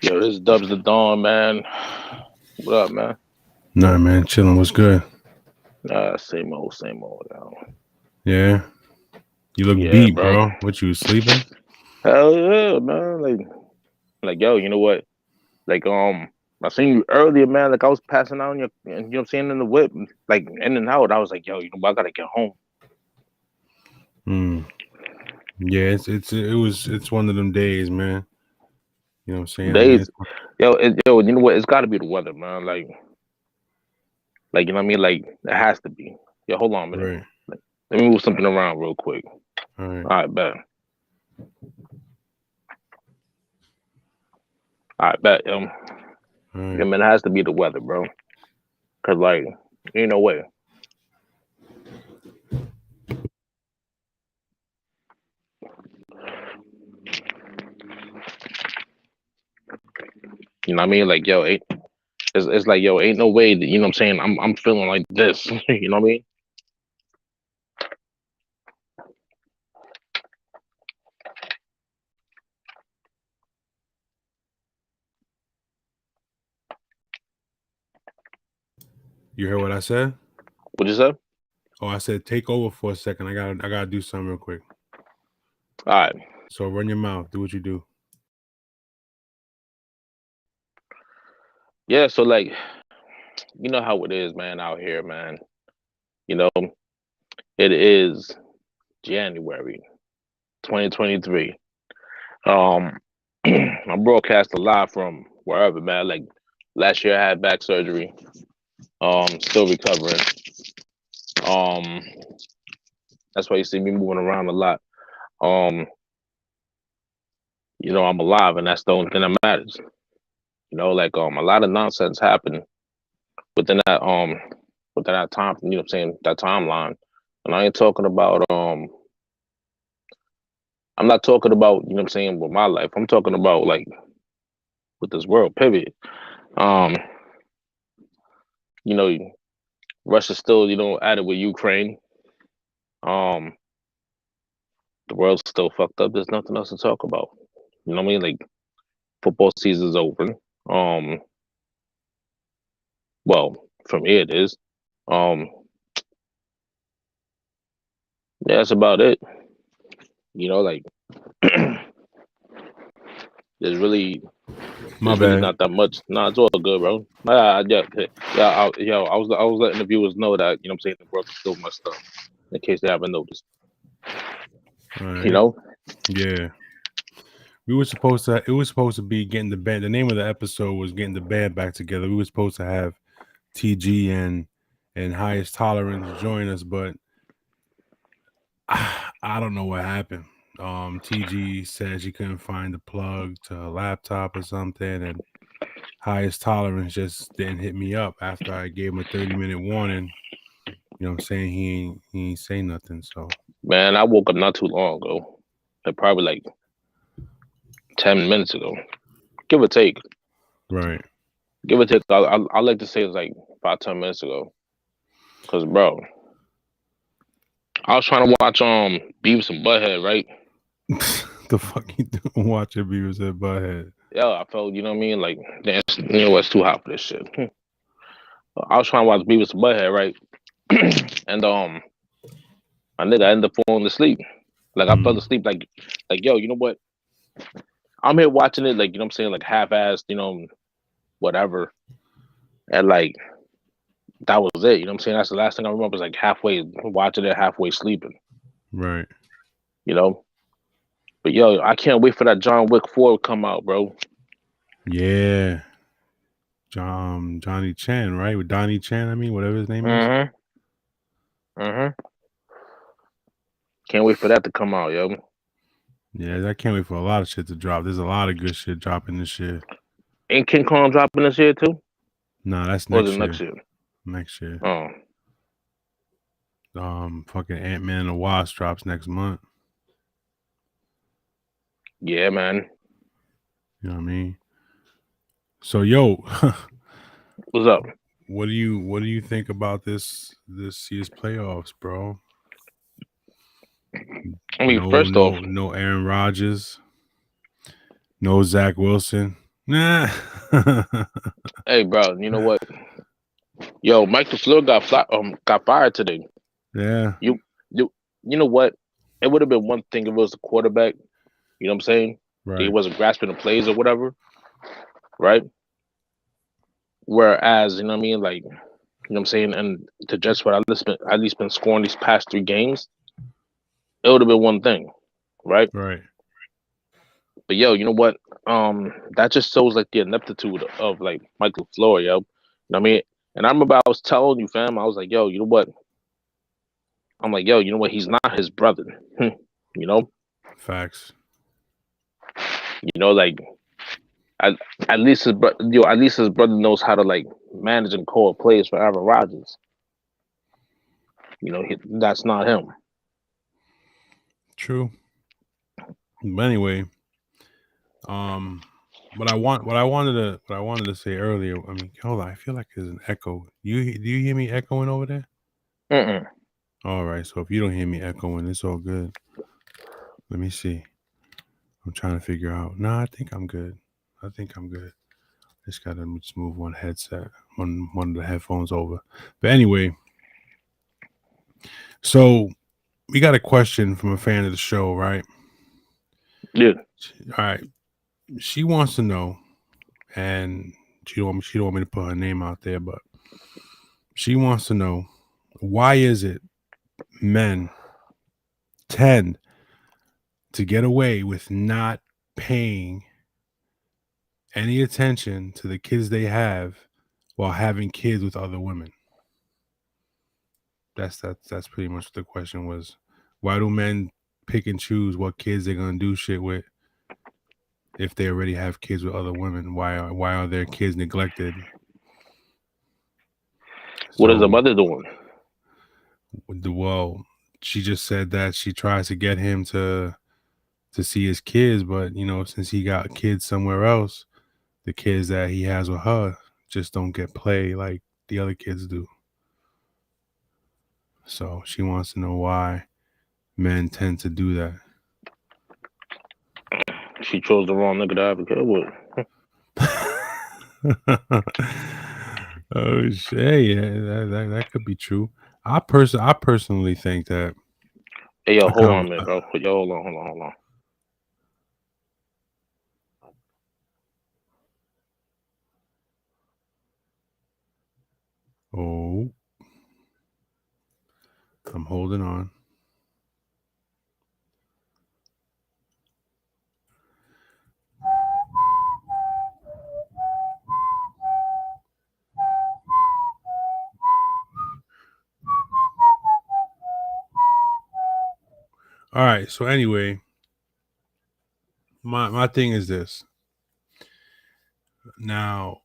Yo, this Dubs the Dawn, man. What up, man? Nah, man, chilling. What's good? Same old. Yo. Yeah, you look Yeah, beat, bro. bro. What you sleeping? Hell yeah, man. Yo, you know what? Like, I seen you earlier, man. Like, I was passing out in you know what I'm saying, in the whip, like in and out. I was like, yo, you know what? I gotta get home. Hmm. Yeah, it's one of them days, man. You know what I'm saying? I mean, Days, yo, you know what? It's gotta be the weather, man. You know what I mean? Like, it has to be. Yo, hold on a minute. right. Like, let me move something around real quick. All right. All right, bet. All right, bet. All Yeah, right. man, it has to be the weather, bro. Cause like, ain't no way. You know what I mean? Like, yo, it's like, yo, ain't no way that, you know what I'm saying? I'm feeling like this. You know what I mean? You heard what I said? What you said? Oh, I said take over for a second. I gotta do something real quick. All right. So run your mouth. Do what you do. Yeah, so like, you know how it is, man, out here, man. You know, it is January 2023. Um I'm broadcasting live from wherever, man. Like last year I had back surgery. Still recovering. Um, that's why you see me moving around a lot. Um, I'm alive and that's the only thing that matters. A lot of nonsense happened within that time, you know what I'm saying, that timeline. And I ain't talking about I'm not talking about, you know what I'm saying, with my life. I'm talking about like with this world, period. Um, you know, Russia's still, at it with Ukraine. Um, the world's still fucked up. There's nothing else to talk about. You know what I mean? Like football season's over. Um, well, from here it is. Um, yeah, that's about it. You know, like there's really My there's really bad. not that much. Nah, it's all good, bro. I was letting the viewers know that, you know what I'm saying, the world is still messed up in case they haven't noticed. All You right. know? Yeah. We were supposed to. It was supposed to be getting the band. The name of the episode was getting the band back together. We were supposed to have TG and Highest Tolerance join us, but I don't know what happened. TG said she couldn't find the plug to her laptop or something, and Highest Tolerance just didn't hit me up after I gave him a 30-minute warning. You know what I'm saying? He ain't say nothing. So Man, I woke up not too long ago. Like probably like 10 minutes ago. Give or take. right. Give or take. I like to say it's like 5, 10 minutes ago. Cause bro, I was trying to watch Beavis and Butthead, right? The fuck you doing watching Beavis and Butthead? Yeah, I felt, you know what I mean? Like, damn, you know what's too hot for this shit. I was trying to watch Beavis and Butthead, right? And my nigga I ended up falling asleep. Like I fell Mm, asleep like yo, you know what? I'm here watching it like, you know what I'm saying, like half assed, whatever. And like that was it. You know what I'm saying? That's the last thing I remember was like halfway watching it, halfway sleeping, right. you know? But yo, I can't wait for that John Wick 4 to come out, bro. Yeah. Johnny Chan, right? With Donnie Chan, I mean, whatever his name is. Mm-hmm. Mm-hmm. Can't wait for that to come out, yo. Yeah, I can't wait for a lot of shit to drop. There's a lot of good shit dropping this year. Ain't King Kong dropping this year too? Nah, that's Or is it next next year. year? Next year. Oh. Fucking Ant-Man and the Wasp drops next month. Yeah, man. You know what I mean? So yo, What's up? what do you think about this year's playoffs, bro? I mean, No, first off, no, no Aaron Rodgers, no Zach Wilson. Nah. Hey, bro, you know what? Yo, Mike LaFleur got fired today. Yeah. You you you know what? It would have been one thing if it was the quarterback. You know what I'm saying? He Right. wasn't grasping the plays or whatever, right? Whereas, you know what I mean, like, you know what I'm saying, and the Jets would at least been scoring these past 3 games, it would have been one thing, right? Right. But yo, you know what? That just shows like the ineptitude of like Michael Floyd, yo. You know what I mean? And I remember I was telling you, fam, I was like, yo, you know what? I'm like, yo, you know what? He's not his brother. you know, Facts. like at, at least at least his brother knows how to like manage and call plays for Aaron Rodgers. That's not him. True. But anyway, um, what I wanted to say earlier. I mean, hold on. I feel like there's an echo. Do you hear me echoing over there? Mm-mm. All right. So if you don't hear me echoing, it's all good. Let me see. I'm trying to figure out. No, I think I'm good. I think I'm good. Just gotta just move one of the headphones over. But anyway, so we got a question from a fan of the show, right? Yeah. All right. She wants to know, and she don't want me to put her name out there, but she wants to know, why is it men tend to get away with not paying any attention to the kids they have while having kids with other women? That's pretty much what the question was. Why do men pick and choose what kids they're gonna do shit with if they already have kids with other women? Why are their kids neglected? What is the So, mother doing? well, she just said that she tries to get him to see his kids, but since he got kids somewhere else, the kids that he has with her just don't get play like the other kids do. So she wants to know why men tend to do that. She chose the wrong nigga to have a kid with. Oh shit! Yeah, that could be true. I personally think that Hey, yo, a hold on conver- a minute, bro. Yo, hold on. oh, I'm holding on. All right. So anyway, my thing is this. Now,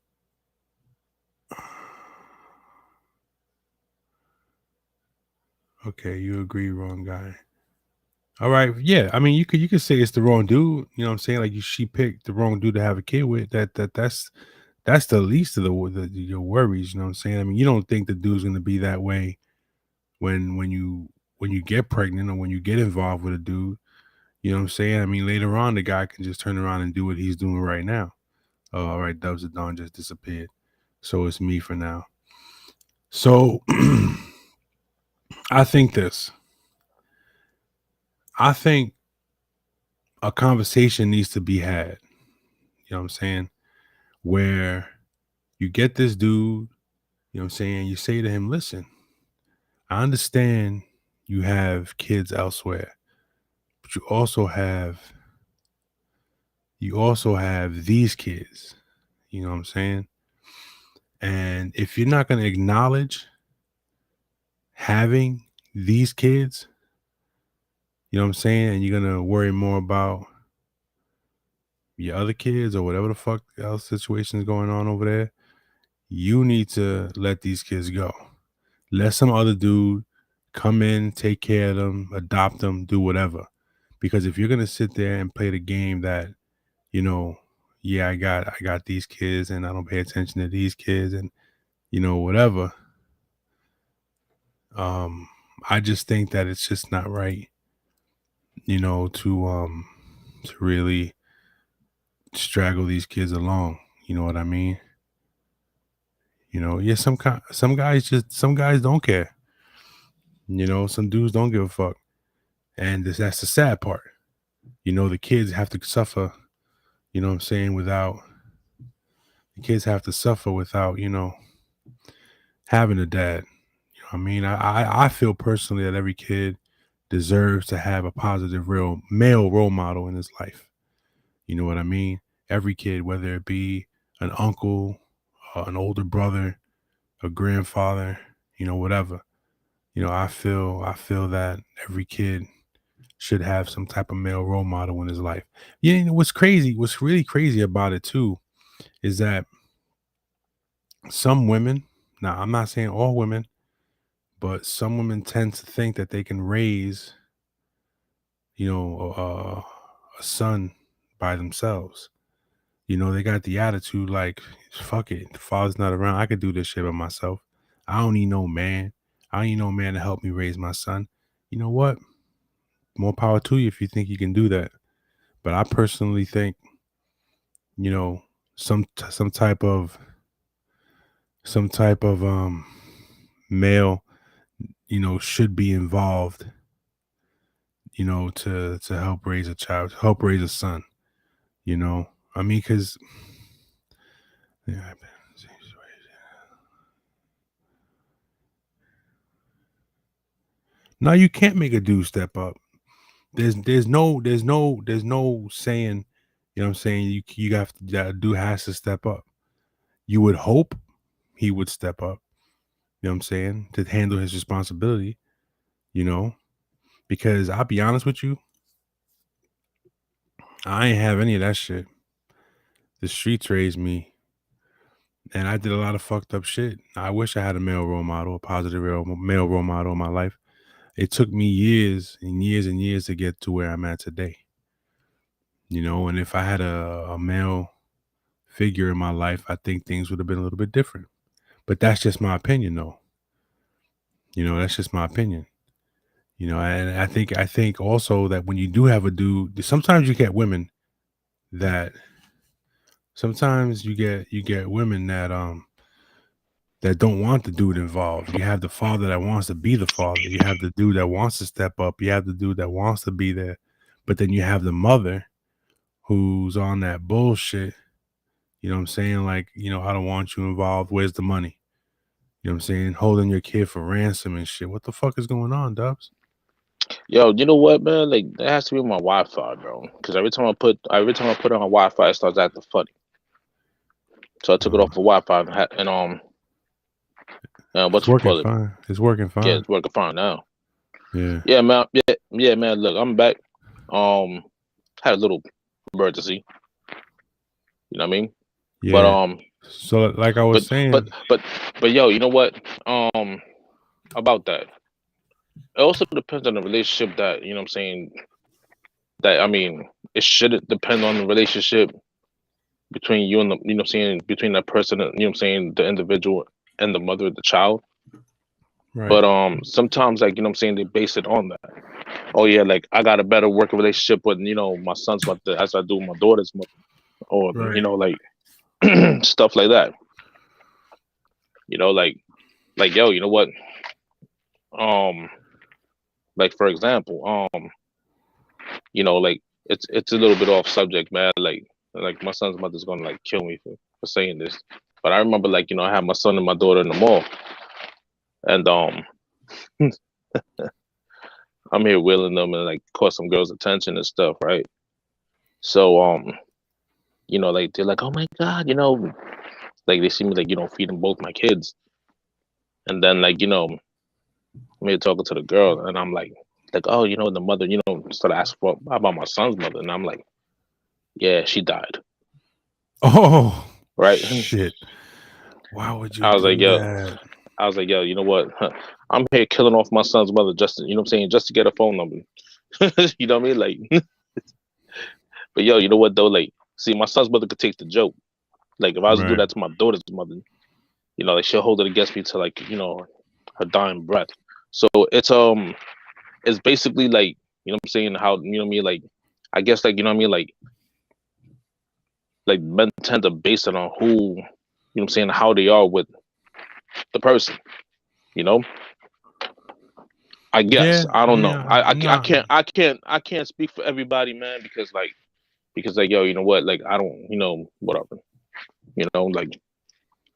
okay, you agree, wrong guy. All right, yeah. I mean, you could say it's the wrong dude. You know what I'm saying? Like she picked the wrong dude to have a kid with. That's the least of your worries. You know what I'm saying? I mean, you don't think the dude's gonna be that way when you get pregnant or when you get involved with a dude. You know what I'm saying? I mean, later on, the guy can just turn around and do what he's doing right now. Oh, all right, Dubs of Dawn just disappeared. So it's me for now. So I think this. I think a conversation needs to be had. You know what I'm saying? Where you get this dude, you know what I'm saying? You say to him, listen, I understand you have kids elsewhere, but you also have these kids. You know what I'm saying? And if you're not going to acknowledge having these kids, you know what I'm saying, and you're going to worry more about your other kids or whatever the fuck else situation is going on over there, you need to let these kids go. Let some other dude come in, take care of them, adopt them, do whatever. Because if you're gonna sit there and play the game that, you know, yeah, I got these kids and I don't pay attention to these kids and whatever. Um, I just think that it's just not right, to really straggle these kids along. You know what I mean? Yeah, some guys don't care. Some dudes don't give a fuck, and that's the sad part. The kids have to suffer. You know what I'm saying? Without the kids have to suffer without having a dad. You know what I mean? I feel personally that every kid deserves to have a positive, real male role model in his life. You know what I mean? Every kid, whether it be an uncle, an older brother, a grandfather, whatever. I feel that every kid should have some type of male role model in his life. What's really crazy about it too, is that some women, now I'm not saying all women, but some women tend to think that they can raise, a son by themselves. They got the attitude like, fuck it, the father's not around. I could do this shit by myself. I don't need no man. I don't need no man to help me raise my son. You know what? More power to you if you think you can do that. But I personally think, you know, some some type of male, should be involved, to help raise a child, help raise a son. I mean, because yeah, now you can't make a dude step up. There's no saying, what I'm saying, you have to, that dude has to step up. You would hope he would step up, what I'm saying, to handle his responsibility, because I'll be honest with you, I ain't have any of that shit. The streets raised me, and I did a lot of fucked up shit. I wish I had a male role model, a positive male role model in my life. It took me years and years and years to get to where I'm at today. And if I had a male figure in my life, I think things would have been a little bit different. But that's just my opinion, though. That's just my opinion. And I think also that when you do have a dude, sometimes you get women that women that don't want the dude involved. You have the father that wants to be the father. You have the dude that wants to step up. You have the dude that wants to be there. But then you have the mother who's on that bullshit. You know what I'm saying? Like, I don't want you involved. Where's the money? You know what I'm saying? Holding your kid for ransom and shit. What the fuck is going on, Dubs? Yo, you know what, man? Like that has to be my Wi-Fi, bro. Because every time I put on Wi-Fi, it starts acting funny. So I took it off of Wi-Fi and It's what you working call it? fine. It's working Yeah, fine. it's working fine now. Yeah. Yeah, man. Yeah, man. Look, I'm back. Um, had a little emergency. You know what I mean? But Yeah. So like I was but but saying, but but yo, you know what? About that. It also depends on the relationship that I'm saying. That I mean, it should depend on the relationship between you and the what I'm saying, between that person and what I'm saying, the individual and the mother of the child. right. But sometimes like what I'm saying, they base it on that. Oh yeah, like I got a better working relationship with my son's mother as I do with my daughter's mother, or Right. like stuff like that. Like yo, you know what? Um, like for example, like it's a little bit off subject, man. Like my son's mother's gonna like kill me for saying this, but I remember like I had my son and my daughter in the mall, and I'm here wheeling them and like caught some girls' attention and stuff, right? So like they're like, oh my god, like they see me like feeding both my kids, and then like me talking to the girl, and I'm like oh the mother started asking for about my son's mother, and I'm like yeah, she died, Oh right? shit. Why would you I was like do yo, that? you know what? I'm here killing off my son's mother just to, what I'm saying, just to get a phone number. You know what I mean? Like, but yo, you know what though? Like, see, my son's mother could take the joke. Like, if I was to do Right. that to my daughter's mother, like she'll hold it against me to like, her dying breath. So it's basically like, what I'm saying, how what I mean, like, I guess like, what I mean, like, like men tend to base it on who, you know what I'm saying, how they are with the person, you know. I Yeah, guess I don't know. yeah, I nah, can't speak for everybody, man, because like yo, you know what? Like I don't, whatever. You know, like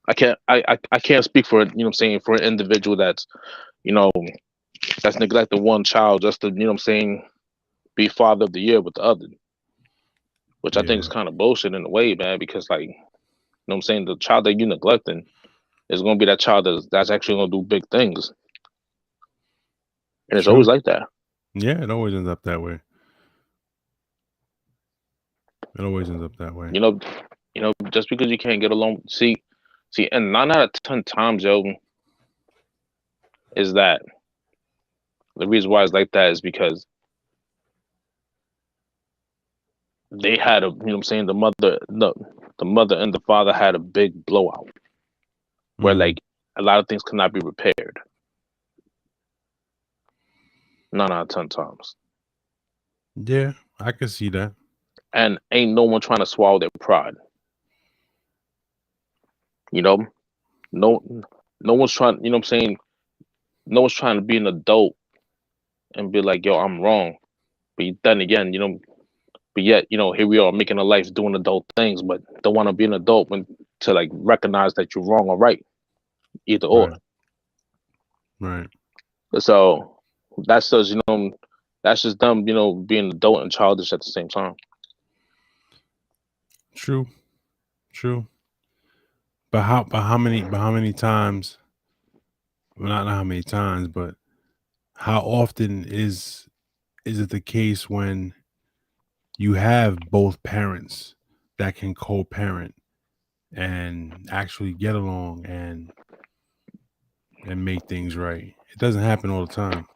I can't speak for, you know what I'm saying, for an individual that's, you know, that's neglected one child just to, you know what I'm saying, be father of the year with the other, which I think is yeah, kind of bullshit in a way, man, because like, you know what I'm saying, the child that you neglecting is gonna be that child that's actually gonna do big things. And it's always true. like that. Yeah, it always ends up that way. It always ends up that way. You know, just because you can't get along, see, and 9 out of 10 times, yo, is that the reason why it's like that is because they had a, you know what I'm saying, the mother and the father had a big blowout where Mm. like a lot of things cannot be repaired. 9 out of 10 times. Yeah, I can see that. And ain't no one trying to swallow their pride. You know, no, no one's trying. You know what I'm saying? No one's trying to be an adult and be like, "Yo, I'm wrong." But then again, but yet, here we are making a life doing adult things, but don't want to be an adult when to like recognize that you're wrong or right, either or. Right, right. So that's just, that's just them, being adult and childish at the same time. True, true. But how many times? Well, not how many times, but how often is it the case when you have both parents that can co-parent and actually get along and make things right? It doesn't happen all the time.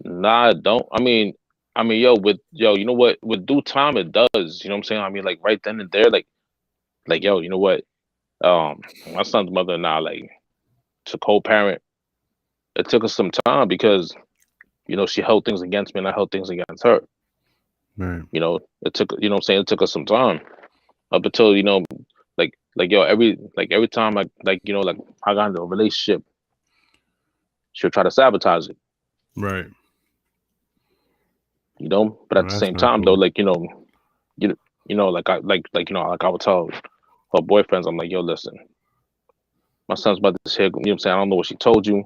Nah, I don't. I mean, yo, you know what? With due time, it does. You know what I'm saying? I mean, like right then and there, like yo, you know what? My son's mother and I, like, to co-parent. It took us some time because she held things against me and I held things against her. Right. It took, you know what I'm saying, it took us some time up until, like yo, every time like I got into a relationship, she'll try to sabotage it, Right. but Oh, at the that's same not time though, cool. like, like I would tell her boyfriends, I'm like, yo, listen, my son's mother's here, what I'm saying, I don't know what she told you.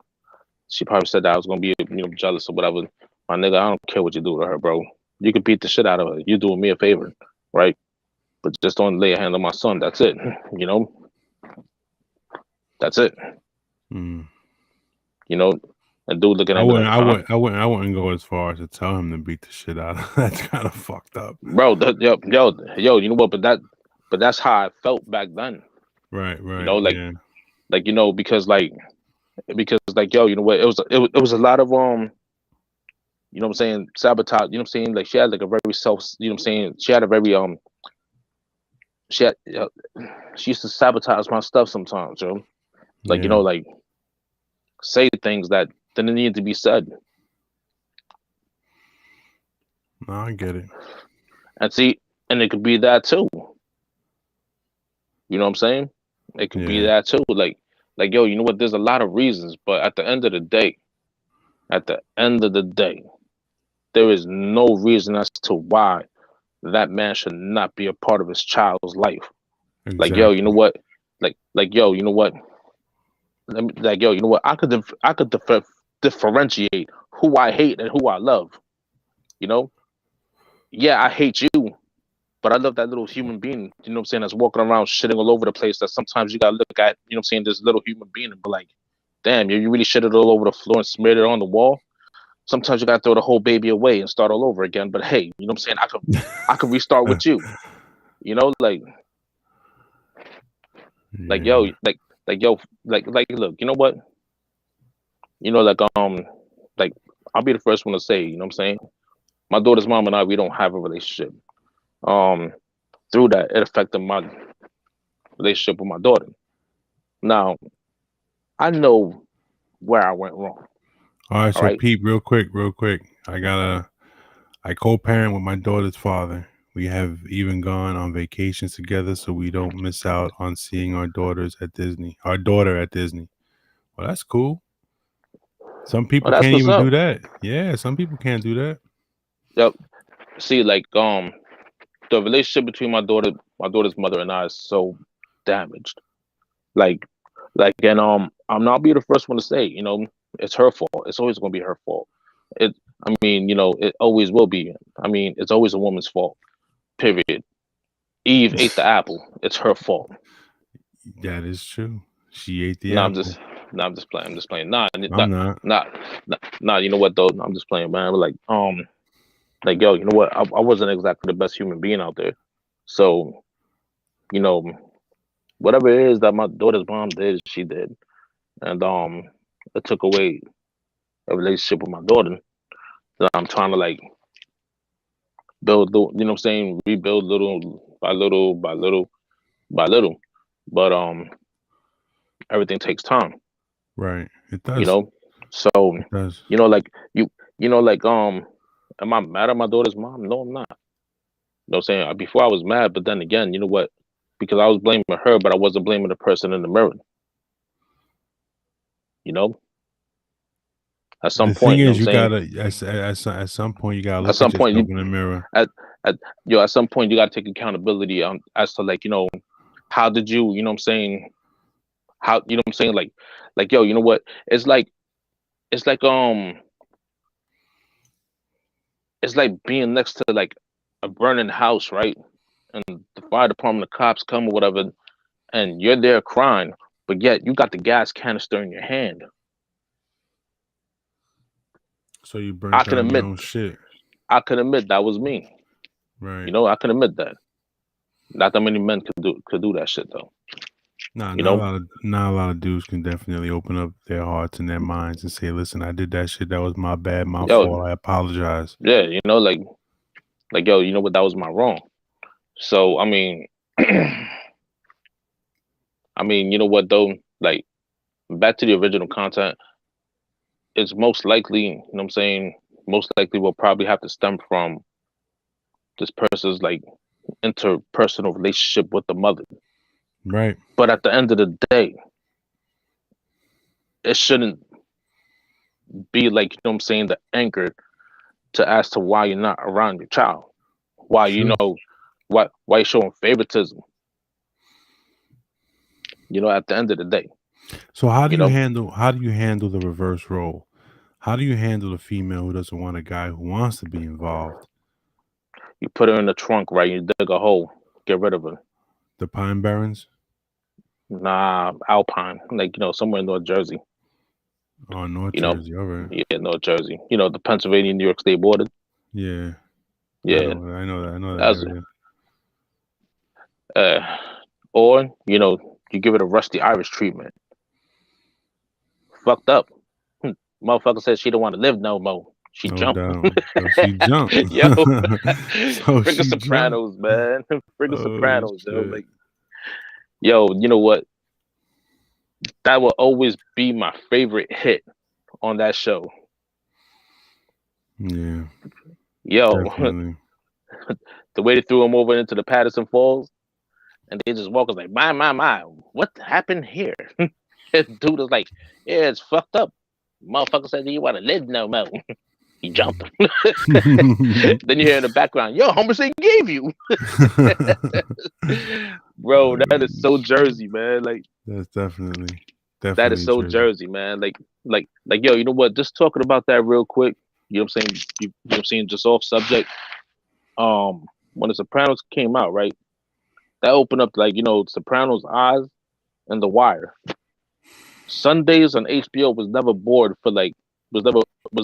She probably said that I was gonna be, jealous or whatever. My nigga, I don't care what you do to her, bro. You could beat the shit out of her. You're doing me a favor, right? But just don't lay a hand on my son. That's it. You know, that's it. Mm. You know, and dude looking I at me wouldn't. like, I huh, wouldn't. I wouldn't. I wouldn't go as far as to tell him to beat the shit out of. That's kind of fucked up. bro. Yo. You know what? But that's how I felt back then. Right. You Right. know, Yeah. because like yo, you know what? It was a lot of you know what I'm saying, sabotage. You know what I'm saying? Like she had like a very self. You know what I'm saying? She had a very she had, she used to sabotage my stuff sometimes, yo. Like Yeah. like say things that didn't need to be said. No, I get it. And see, and it could be that too. You know what I'm saying? It could be Yeah. that too. Like yo, you know what? There's a lot of reasons, but at the end of the day, there is no reason as to why that man should not be a part of his child's life. Like yo, you know Exactly. what? Like yo, you know what? Like yo, you know what? I could differentiate who I hate and who I love. You know? Yeah, I hate you, but I love that little human being, you know what I'm saying, that's walking around shitting all over the place. That sometimes you gotta look at, you know what I'm saying, this little human being and be like, damn, you really shitted all over the floor and smeared it on the wall. Sometimes you gotta throw the whole baby away and start all over again. But hey, you know what I'm saying? I could restart with you. You know, like yo, Yeah. like yo, like look, you know what? You know, like I'll be the first one to say, you know what I'm saying? My daughter's mom and I, we don't have a relationship. Um, Through that, it affected my relationship with my daughter. Now, I know where I went wrong. All right. All So, right. Pete, real quick. I co-parent with my daughter's father. We have even gone on vacations together so we don't miss out on seeing our daughters at Disney. Our daughter at Disney. Well, that's cool. Some Oh, people that's can't what's even up. do that. Yeah, some people can't do that. Yep. See, like the relationship between my daughter's mother and I is so damaged. Like and I'm not be the first one to say, it's her fault. It's always gonna be her fault. It I mean, it always will be. I mean, it's always a woman's fault. Period. Eve ate the apple. It's her fault. That is true. She ate the No, I'm apple. just no, I'm just playing. I'm just playing. Nah, I'm not. nah, you know what though? I'm just playing, man. But like yo, you know what? I wasn't exactly the best human being out there. So, you know, whatever it is that my daughter's mom did, she did. And it took away a relationship with my daughter that I'm trying to like build, what I'm saying, rebuild little by little by little by little. But everything takes time, Right. It you does. know. So, It does. like like am I mad at my daughter's mom? No, I'm not. What I'm saying? Before I was mad, but then again, you know what? Because I was blaming her, but I wasn't blaming the person in the mirror. You know, at some The thing point, is, I'm you saying, gotta at some point you gotta at look some at point, yourself in the mirror. at, at at some point, you got to take accountability as to like, how did you, what I'm saying, how, what I'm saying, like yo, you know what? It's like it's like being next to like a burning house, right? And the fire department, the cops come or whatever, and you're there crying, but yet you got the gas canister in your hand. So you I burnt can down your admit, own shit. that was me. Right. I can admit that. Not that many men could do that shit though. Nah, You know, not a lot of dudes can definitely open up their hearts and their minds and say, listen, I did that shit. That was my bad, my yo, fault. I apologize. yeah, like yo, you know what? That was my wrong. So I mean, you know what though? Like back to the original content, it's most likely, what I'm saying, most likely will probably have to stem from this person's like interpersonal relationship with the mother. Right. But at the end of the day, it shouldn't be like, what I'm saying, the anchor to as to why you're not around your child. Why True. why you're showing favoritism. At the end of the day, So you know, how do you handle the reverse role? How do you handle a female who doesn't want a guy who wants to be involved? you put her in the trunk, right? You dig a hole, get rid of her. The Pine Barrens? Nah, Alpine, like somewhere in North Jersey. Oh, North You know, Jersey. All right. yeah, North Jersey. The Pennsylvania New York State border. Yeah. Yeah, I know that that's area. uh, or you give it a rusty Irish treatment. Fucked up. Motherfucker said she don't want to live no more. She No jumped. doubt. So she jumped. Yo, So Freaking she jumped. Sopranos, man. Freaking Oh Sopranos, yo. shit. Like, yo, you know what? That will always be my favorite hit on that show. Yeah, Yo, definitely. the way they threw him over into the Patterson Falls, and they just walk us like, my, what happened here? Dude was like, yeah, it's fucked up. Motherfucker said, do you want to live no more? He jumped. Then you hear in the background, yo, Homer Simpson gave you. Bro, that is so Jersey, man. Like, That's definitely that is so Jersey. Jersey, man. Like, yo, you know what? Just talking about that real quick. You know what I'm saying? You know what I'm saying? Just off subject. When The Sopranos came out, right? That opened up like Sopranos' eyes and The Wire. Sundays on HBO was never bored for like was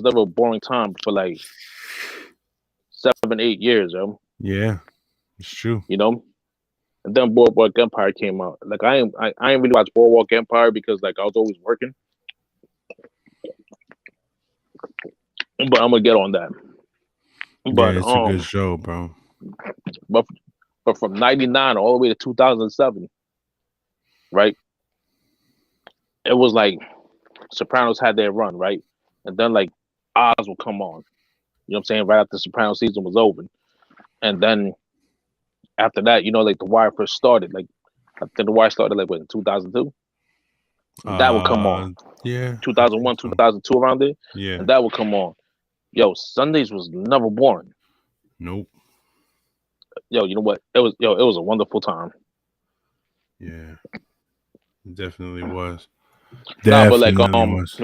never a boring time for like 7, 8 years, yo. Yeah, it's true. You know. And then Boardwalk Empire came out. Like I ain't really watch Boardwalk Empire because like I was always working. But I'm gonna get on that. Yeah, But it's a good show, bro. but but from '99 all the way to 2007, right? It was like Sopranos had their run, right? And then like Oz would come on. You know what I'm saying? Right after the Sopranos season was over. And then after that, like The Wire first started. Like I think The Wire started like what in 2002. That would come on Yeah, I think 2001, so. 2002 around there, Yeah. and that would come on. Yo, Sundays was never boring. Nope. Yo, you know what? It was a wonderful time. Yeah. It definitely was. Nah, but like Definitely was.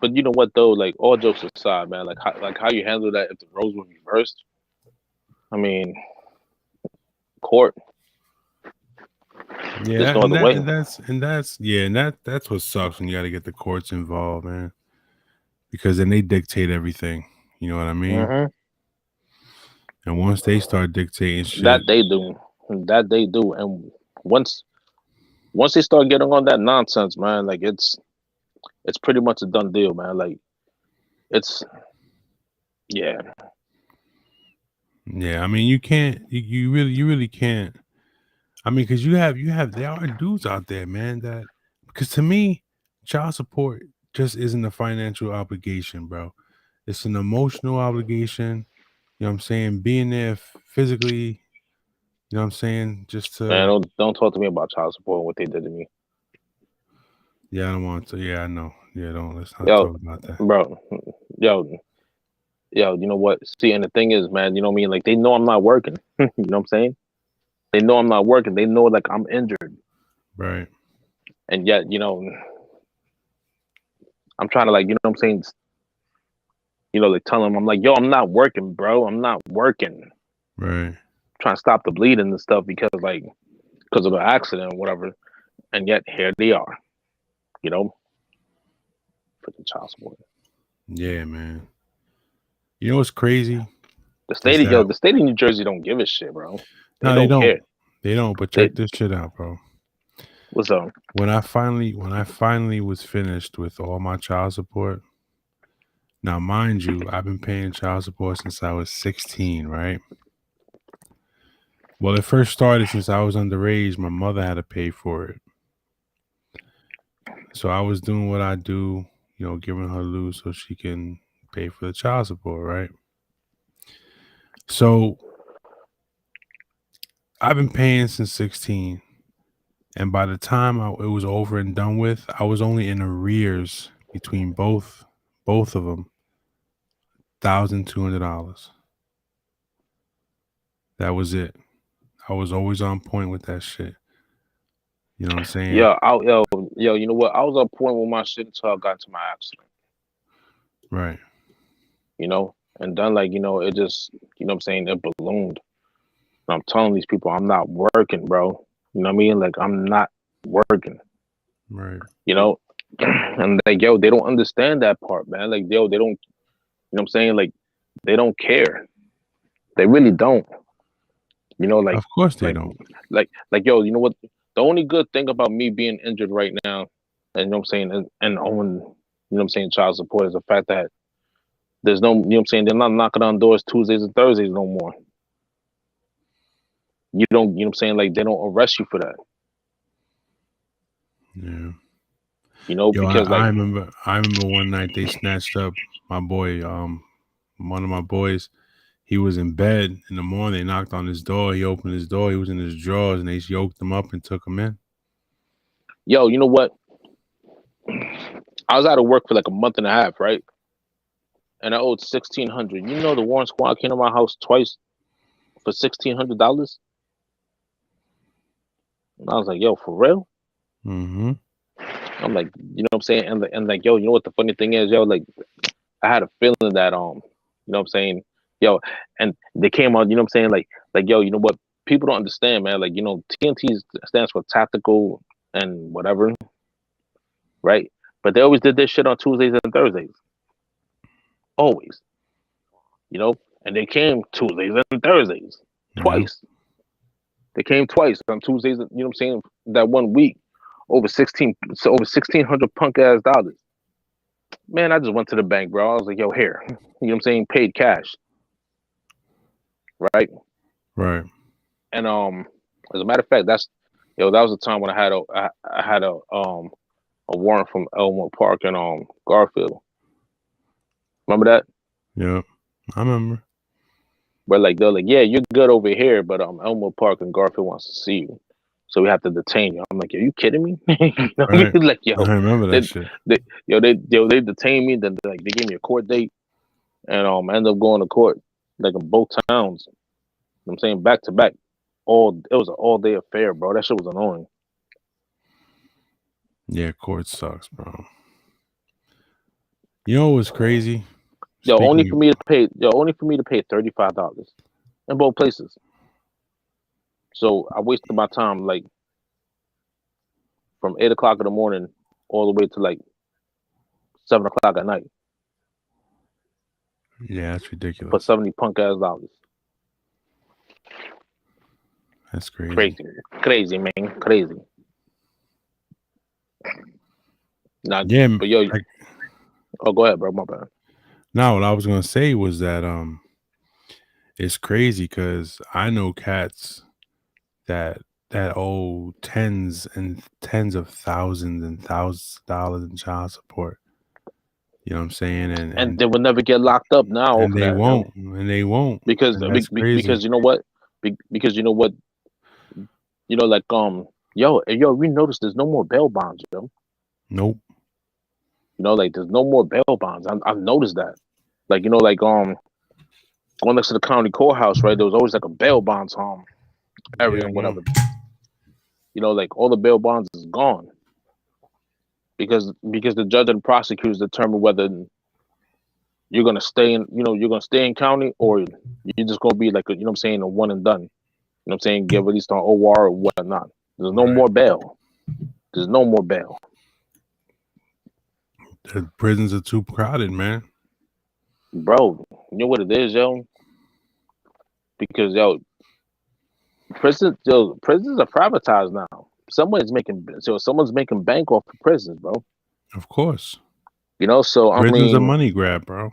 but you know what though? Like all jokes aside, man. Like how you handle that if the roles were reversed. I mean, court. There's Yeah, no other way. that's what sucks when you got to get the courts involved, man. Because then they dictate everything. You know what I mean? Hmm. And once they start dictating That shit, they do. That they do. And once once they start getting on that nonsense, man, like it's pretty much a done deal, man. Like it's yeah. yeah. I mean, you can't. You really can't. I mean, because there are dudes out there, man. That because to me, child support just isn't a financial obligation, bro. It's an emotional obligation. You know what I'm saying? Being there physically. You know what I'm saying? Just Man, to don't talk to me about child support and what they did to me. yeah, I don't want to. Yeah, I know. Yeah, don't. Let's not Yo, talk about that. bro, yo, you know what? See, and the thing is, man, you know what I mean? Like they know I'm not working. You know what I'm saying? They know I'm not working. They know like I'm injured. Right. And yet, I'm trying to like, you know what I'm saying? Like tell them I'm like, yo, I'm not working, bro. I'm not working. I'm Right. trying to stop the bleeding and stuff because of the accident or whatever. And yet here they are, you know, freaking child support. Yeah, man. You know what's crazy? The Is state of that the state of New Jersey don't give a shit, bro. They no, they don't don't. care. They don't. But They check this shit out, bro. what's up? When I finally was finished with all my child support. Now, mind you, I've been paying child support since I was 16, right? Well, it first started since I was underage. My mother had to pay for it. So I was doing what I do, giving her loose so she can pay for the child support, right? So I've been paying since 16. And by the time it was over and done with, I was only in arrears between both of them, $1,200. That was it. I was always on point with that shit. You know what I'm saying? You know what? I was on point with my shit until I got into my accident. Right. And then like, it just, what I'm saying, it ballooned. And I'm telling these people I'm not working, bro. You know what I mean? Like I'm not working. Right. And like, yo, they don't understand that part, man. Like, yo, they don't, what I'm saying? Like, they don't care. They really don't. Like, Of course they like, don't. yo, you know what? The only good thing about me being injured right now, and you know what I'm saying, and owing, what I'm saying, child support is the fact that there's no, what I'm saying, they're not knocking on doors Tuesdays and Thursdays no more. You don't, what I'm saying, like they don't arrest you for that. Yeah. Yo, Because like, I remember one night they snatched up my boy, one of my boys. He was in bed in the morning. They knocked on his door. He opened his door. He was in his drawers, and they yoked him up and took him in. yo, you know what? I was out of work for like a month and a half, right? And I owed $1,600. You know, the Warren Squad came to my house twice for $1,600. And I was like, yo, for real? Mm-hmm. I'm like, you know what I'm saying? And like, yo, you know what the funny thing is, yo, like, I had a feeling that you know what I'm saying, yo, and they came out, you know what I'm saying, like, yo, you know what? People don't understand, man. Like, TNT stands for tactical and whatever, right? But they always did this shit on Tuesdays and Thursdays, always, and they came Tuesdays and Thursdays Yeah. twice. They came twice on Tuesdays, you know what I'm saying, that one week, over 1,600 punk ass dollars. Man, I just went to the bank, bro. I was like, yo, here. You know what I'm saying? Paid cash. Right? Right. And as a matter of fact, that was the time when I had a warrant from Elmwood Park and Garfield. Remember that? Yeah. I remember. Where like they're like, yeah, you're good over here, but Elmwood Park and Garfield wants to see you, so we have to detain you. I'm like, are you kidding me? You know what I Right. mean? Like, I remember they, that shit. they detained me. Then like they gave me a court date, and I ended up going to court like in both towns. You know what I'm saying, back to back. It was an all day affair, bro. That shit was annoying. Yeah, court sucks, bro. You know what's crazy? Only Speaking for me to pay. Only for me to pay $35 in both places. So I wasted my time like from 8 o'clock in the morning all the way to like 7 o'clock at night yeah, that's for ridiculous. 70 punk ass dollars. That's crazy. Crazy, man, crazy. Not, Yeah, but yo, like, oh, go ahead, bro. My bad. now what I was gonna say was that it's crazy because I know cats that owe tens and tens of thousands and thousands of dollars in child support. You know what I'm saying? And they will never get locked up now and over they that, yo. won't, and they won't, Because and that's crazy. because you know what? Because you know what? Like yo, we noticed there's no more bail bonds, yo. Nope. Like there's no more bail bonds. I've noticed that. Like like going next to the county courthouse, right? There was always like a bail bonds area Yeah, I and know. whatever. Like all the bail bonds is gone because the judge and prosecutors determine whether you're gonna stay in county or you're just gonna be like a one and done. You know what I'm saying? Get released on OR or whatnot. There's no Right. more bail. There's no more bail. The prisons are too crowded, man. Bro, you know what it is, yo? Because prisons are privatized now. Someone's making bank off of prisons, bro. Of course. So I Prison's a mean, money grab, bro.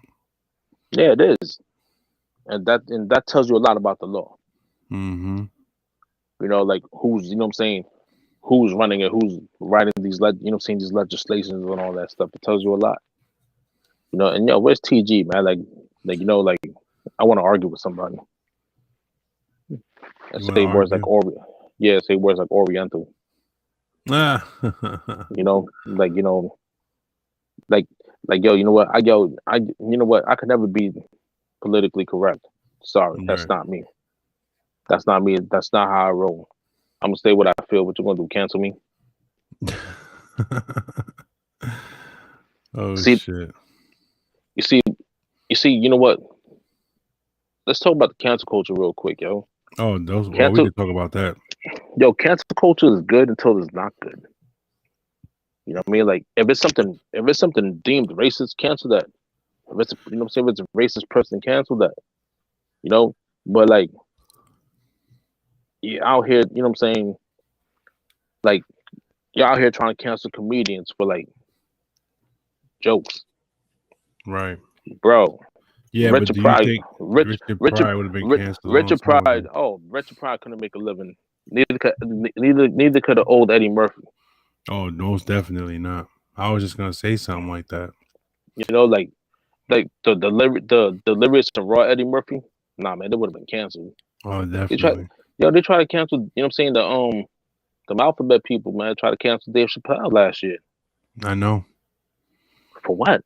yeah, it is. And that tells you a lot about the law. Mm-hmm. Like who's what I'm saying, who's running it, who's writing these these legislations and all that stuff. It tells you a lot. And where's TG, man? Like I want to argue with somebody and You want to say words like argue? say words like Oriental. Ah. Like like yo, you know what? I could never be politically correct. Sorry, that's Right. not me. That's not me. That's not how I roll. I'm gonna say what I feel. What you gonna do? Cancel me? Oh See, shit. you see, you know what? Let's talk about the cancel culture real quick, yo. Oh, those. Well, we Cancel, could talk about that. cancel culture is good until it's not good. You know what I mean? Like if it's something deemed racist, cancel that. If it's if it's a racist person, cancel that. But like you out here, you know what I'm saying? Like you're out here trying to cancel comedians for like jokes, Right. bro. Yeah, but Richard do you Pryor, think Rich, Richard Richard, Pryor would have been Rich, canceled a long Richard time Pryor. ago? Oh, Richard Pryor couldn't make a living. Neither could the old Eddie Murphy. Oh, most definitely not. I was just gonna say something like that. Like the delirious and raw Eddie Murphy. Nah, man, they would have been canceled. Oh, They tried, definitely. they tried to cancel. You know what I'm saying? The alphabet people, man, tried to cancel Dave Chappelle last year. I know, For what?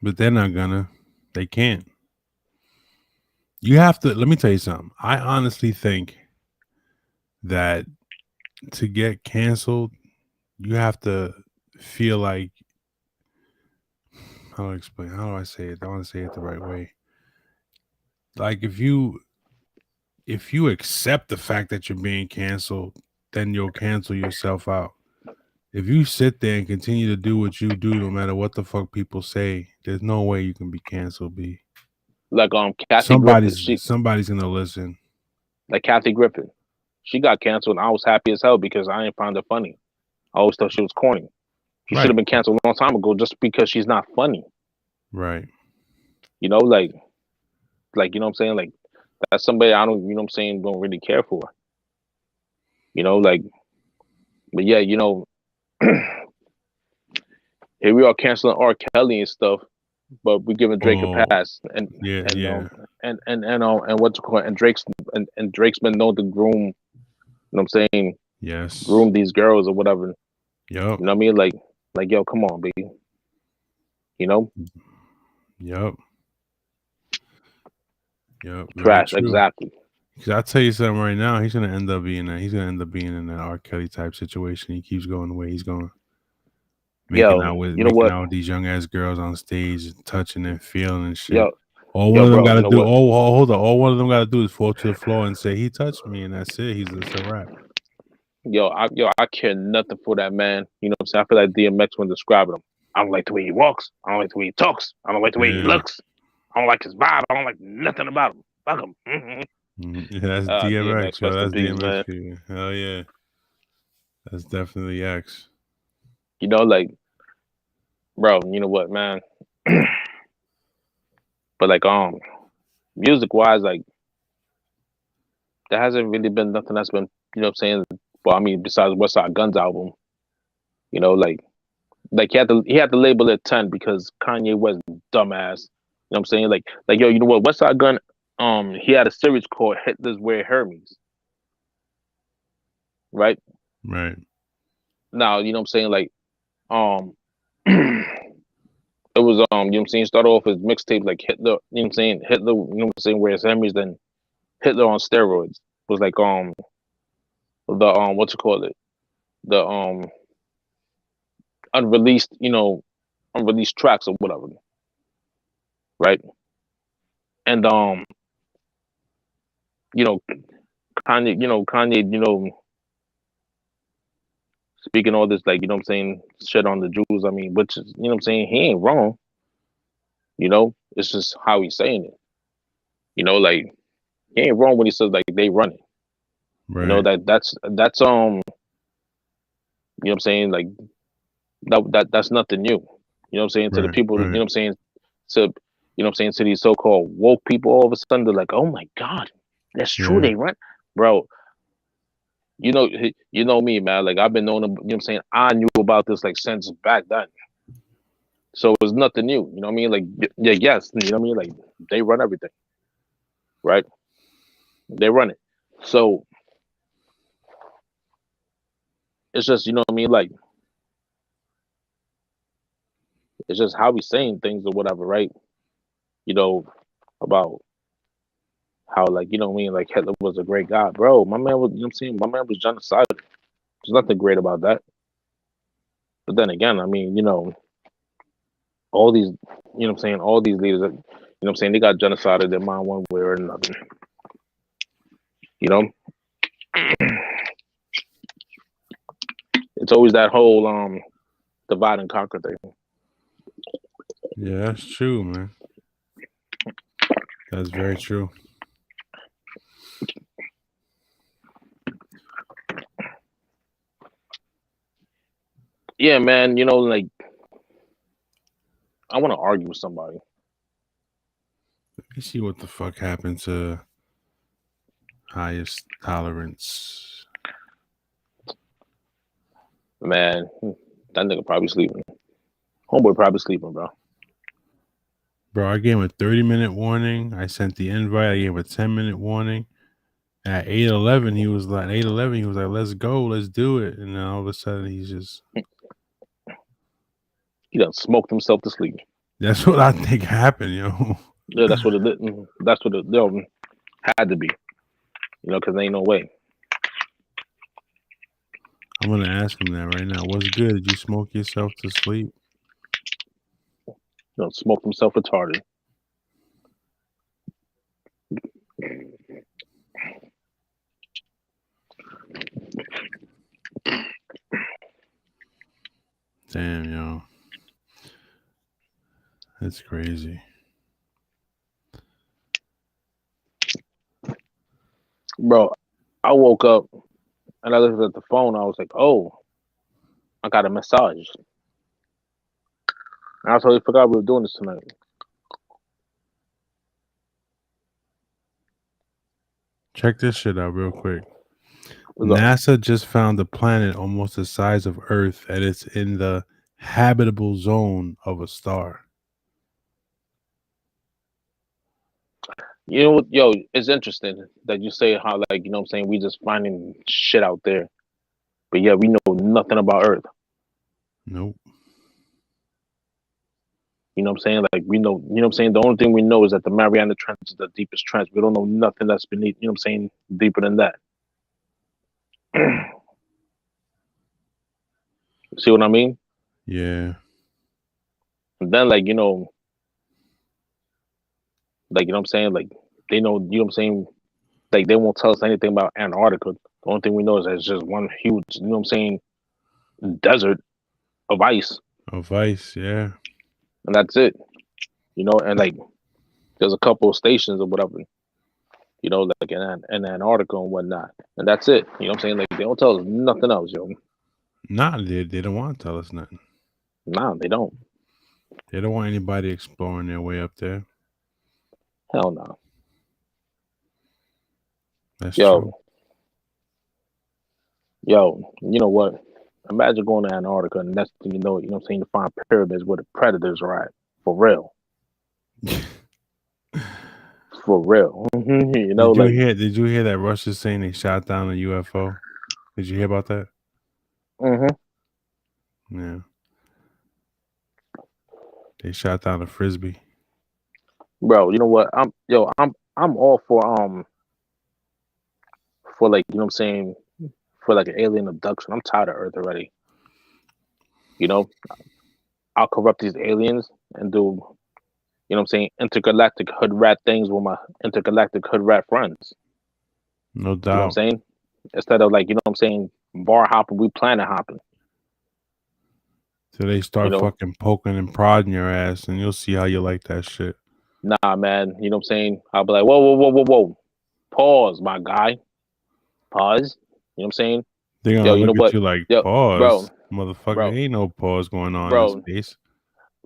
but they're not gonna. They can't. You have to. Let me tell you something. I honestly think that to get canceled, you have to feel like. How do I explain? How do I say it? I want to say it the right way. Like if you accept the fact that you're being canceled, then you'll cancel yourself out. If you sit there and continue to do what you do, no matter what the fuck people say, there's no way you can be canceled. B. Like Kathy Griffin. Somebody's gonna listen. Like Kathy Griffin. She got canceled, and I was happy as hell because I didn't find her funny. I always thought she was corny. She should Right. have been canceled a long time ago just because she's not funny. Right. Like you know what I'm saying? Like that's somebody I don't, don't really care for. But yeah, here we are canceling R. Kelly and stuff, but we're giving Drake a pass. And yeah. what's it called? And Drake's been known to groom. You know what I'm saying? Yes. Groom these girls or whatever. Yep. You know what I mean? Like yo, come on, baby. You know? Yep. Yep. Very Trash, true. exactly. Because I'll tell you something right now. He's gonna end up being that. He's gonna end up being in that R. Kelly type situation. He keeps going the way he's going, making out with these young ass girls on stage, and touching and feeling and shit. Yo, All one of them got to do. Hold on. All one of them got to do is fall to the floor and say he touched me, and that's it. It's a wrap. I care nothing for that man. You know what I'm saying? I feel like DMX when describing him. I don't like the way he walks. I don't like the way he talks. I don't like the way he looks. I don't like his vibe. I don't like nothing about him. Fuck him. Yeah, that's DMX. Yo, that's peace, DMX. Man. Hell yeah, that's definitely X. You know, like, bro. You know what, man? But like, music wise, like, there hasn't really been nothing that's been, you know what I'm saying? Well, I mean, besides Westside Gunn's album, you know, like he had to label it 10 because Kanye West dumbass. You know what I'm saying? Like yo, you know what? Westside Gunn, he had a series called Hitler's Wear Hermes. Right? Right. Now, you know what I'm saying? Like, it was you know what I'm saying, started off as mixtape like Hitler, you know what I'm saying? Hitler, you know what I'm saying, Wears Hermes, then Hitler on steroids. It was like the what you call it? The unreleased, you know, unreleased tracks or whatever. Right? And you know, Kanye, speaking all this, like, you know what I'm saying, shit on the Jews, I mean, which is, you know what I'm saying, he ain't wrong. You know, it's just how he's saying it. You know, like, he ain't wrong when he says like they run it. Right. You know, that's you know what I'm saying, like that's nothing new. You know what I'm saying? To the people, you know what I'm saying, to, you know what I'm saying, to these so-called woke people, all of a sudden they're like, oh my God, that's true, they run. Bro, you know me, man. Like, I've been known, you know what I'm saying, I knew about this like since back then. So it's nothing new. You know what I mean? Like, yeah, yes, you know what I mean? Like, they run everything. Right? They run it. So it's just, you know what I mean, like, it's just how he's saying things or whatever, right? You know, about how, like, you know what I mean, like, Hitler was a great guy. Bro, my man was, you know what I'm saying, my man was genocidal. There's nothing great about that. But then again, I mean, you know, all these, you know what I'm saying, all these leaders, you know what I'm saying, they got genocide in their mind one way or another. You know? It's always that whole divide and conquer thing. Yeah, that's true, man. That's very true. Yeah, man, you know, like, I want to argue with somebody. Let me see what the fuck happened to Highest Tolerance. Man, that nigga probably sleeping. Homeboy probably sleeping, bro. Bro, I gave him a 30-minute warning. I sent the invite. I gave him a 10-minute warning. At 8:11, he was like, let's go, let's do it. And then all of a sudden, he's just... He done smoked himself to sleep. That's what I think happened, yo. Yeah, that's what it had to be. You know, because there ain't no way. I'm going to ask him that right now. What's good? Did you smoke yourself to sleep? You know, smoked himself retarded. Damn, yo. That's crazy. Bro, I woke up and I looked at the phone. I was like, oh, I got a massage. I totally forgot we were doing this tonight. Check this shit out real quick. NASA just found a planet almost the size of Earth, and it's in the habitable zone of a star. You know what, yo, it's interesting that you say how, like, you know what I'm saying, we just finding shit out there, but yeah, we know nothing about Earth. Nope. You know what I'm saying? Like, we know, you know what I'm saying? The only thing we know is that the Mariana Trench is the deepest trench. We don't know nothing that's beneath, you know what I'm saying, deeper than that. See what I mean? Yeah. And then, like, like, you know what I'm saying? Like, they know, you know what I'm saying? Like, they won't tell us anything about Antarctica. The only thing we know is that it's just one huge, you know what I'm saying, desert of ice. Oh, Vice. Yeah. And that's it. You know, and like, there's a couple of stations or whatever, you know, like in Antarctica and whatnot. And that's it. You know what I'm saying? Like, they don't tell us nothing else, yo. Nah, they don't want to tell us nothing. Nah, they don't. They don't want anybody exploring their way up there. Hell no. That's true. Yo, you know what? Imagine going to Antarctica and next thing you know what I'm saying, to find pyramids where the predators are at. For real. For real. You know, like, Did you hear that Russia's saying they shot down a UFO? Did you hear about that? hmm Yeah. They shot down a frisbee. bro, you know what? I'm all for like, you know what I'm saying, for like an alien abduction. I'm tired of Earth already. You know, I'll corrupt these aliens and do, you know what I'm saying, intergalactic hood rat things with my intergalactic hood rat friends. No You know what I'm doubt. saying? Instead of, like, you know what I'm saying, bar hopping, we planet hopping. So they You start know, fucking poking and prodding your ass, and you'll see how you like that shit. nah, man. You know what I'm saying? I'll be like, whoa, whoa, whoa, whoa, whoa. Pause, my guy. Pause. You know what I'm saying? They're Yo, gonna you know look at what? you like, Yo, bro, pause, motherfucker. bro, Ain't no pause going on in bro, space.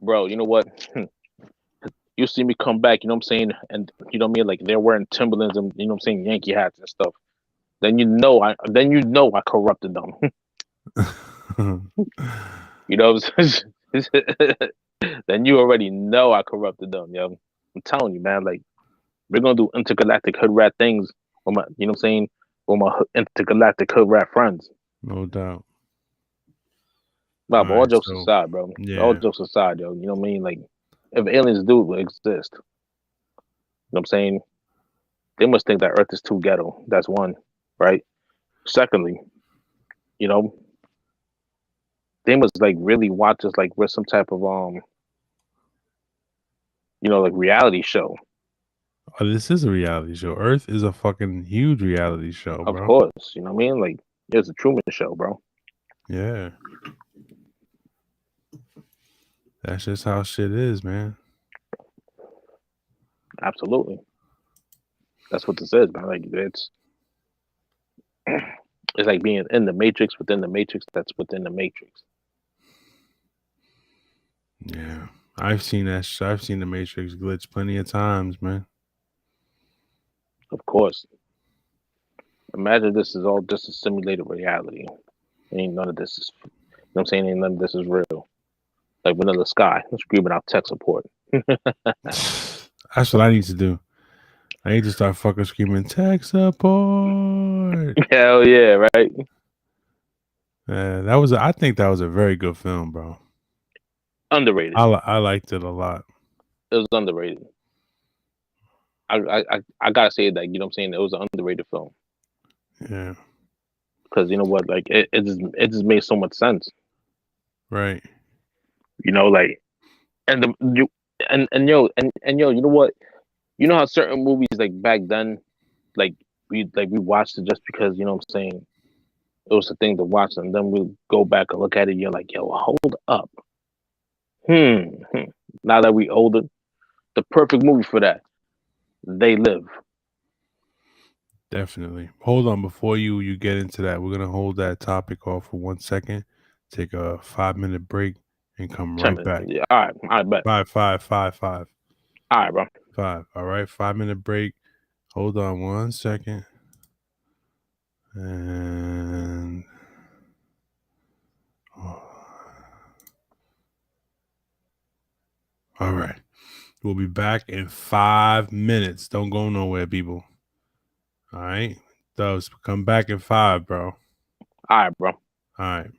bro. You know what? You see me come back. You know what I'm saying? And you know what I mean? Like, they're wearing Timberlands and, you know what I'm saying, Yankee hats and stuff. Then you know I corrupted them. You know what I'm saying? Then you already know I corrupted them, yo. I'm telling you, man. Like, we're gonna do intergalactic hood rat things with my, you know what I'm saying, with my intergalactic hood rat friends. No doubt. Nah, All but all right, jokes so aside, bro. All yeah, jokes aside, yo. You know what I mean? Like, if aliens do exist, you know what I'm saying, they must think that Earth is too ghetto. That's one, right? Secondly, you know, they must like really watch us like we're some type of you know, like reality show. this is a reality show. Earth is a fucking huge reality show, Of bro. course, you know what I mean? Like, it's a Truman Show, bro. Yeah, that's just how shit is, man. Absolutely, that's what this is, man. Like, it's like being in the Matrix within the Matrix. That's within the Matrix. Yeah, I've seen that. I've seen the Matrix glitch plenty of times, man. Of course. Imagine this is all just a simulated reality. Ain't none of this is, you know what I'm saying? Ain't none of this is real. Like Vanilla Sky, screaming out tech support. That's what I need to do. I need to start fucking screaming tech support. Hell yeah, right? I think that was a very good film, bro. Underrated. I liked it a lot. It was underrated. I gotta say that, you know what I'm saying? It was an underrated film. Yeah, Because you know what, like, it just made so much sense. right. You know, like, and the you and yo, you know what? You know how certain movies, like, back then, like, we watched it just because, you know what I'm saying, it was a thing to watch, and then we go back and look at it, you're like, yo, hold up. Hmm. Now that we older, the perfect movie for that. They Live. Definitely. Hold on before you get into that. We're gonna hold that topic off for 1 second. Take a 5 minute break and come 10 right minutes. back. Yeah, all right, I bet. Five, five, five, five, All right, bro. five. All right, 5 minute break. Hold on 1 second. And oh. All right. We'll be back in 5 minutes. Don't go nowhere, people. All right. Dubs, come back in 5, bro. All right, bro. All right.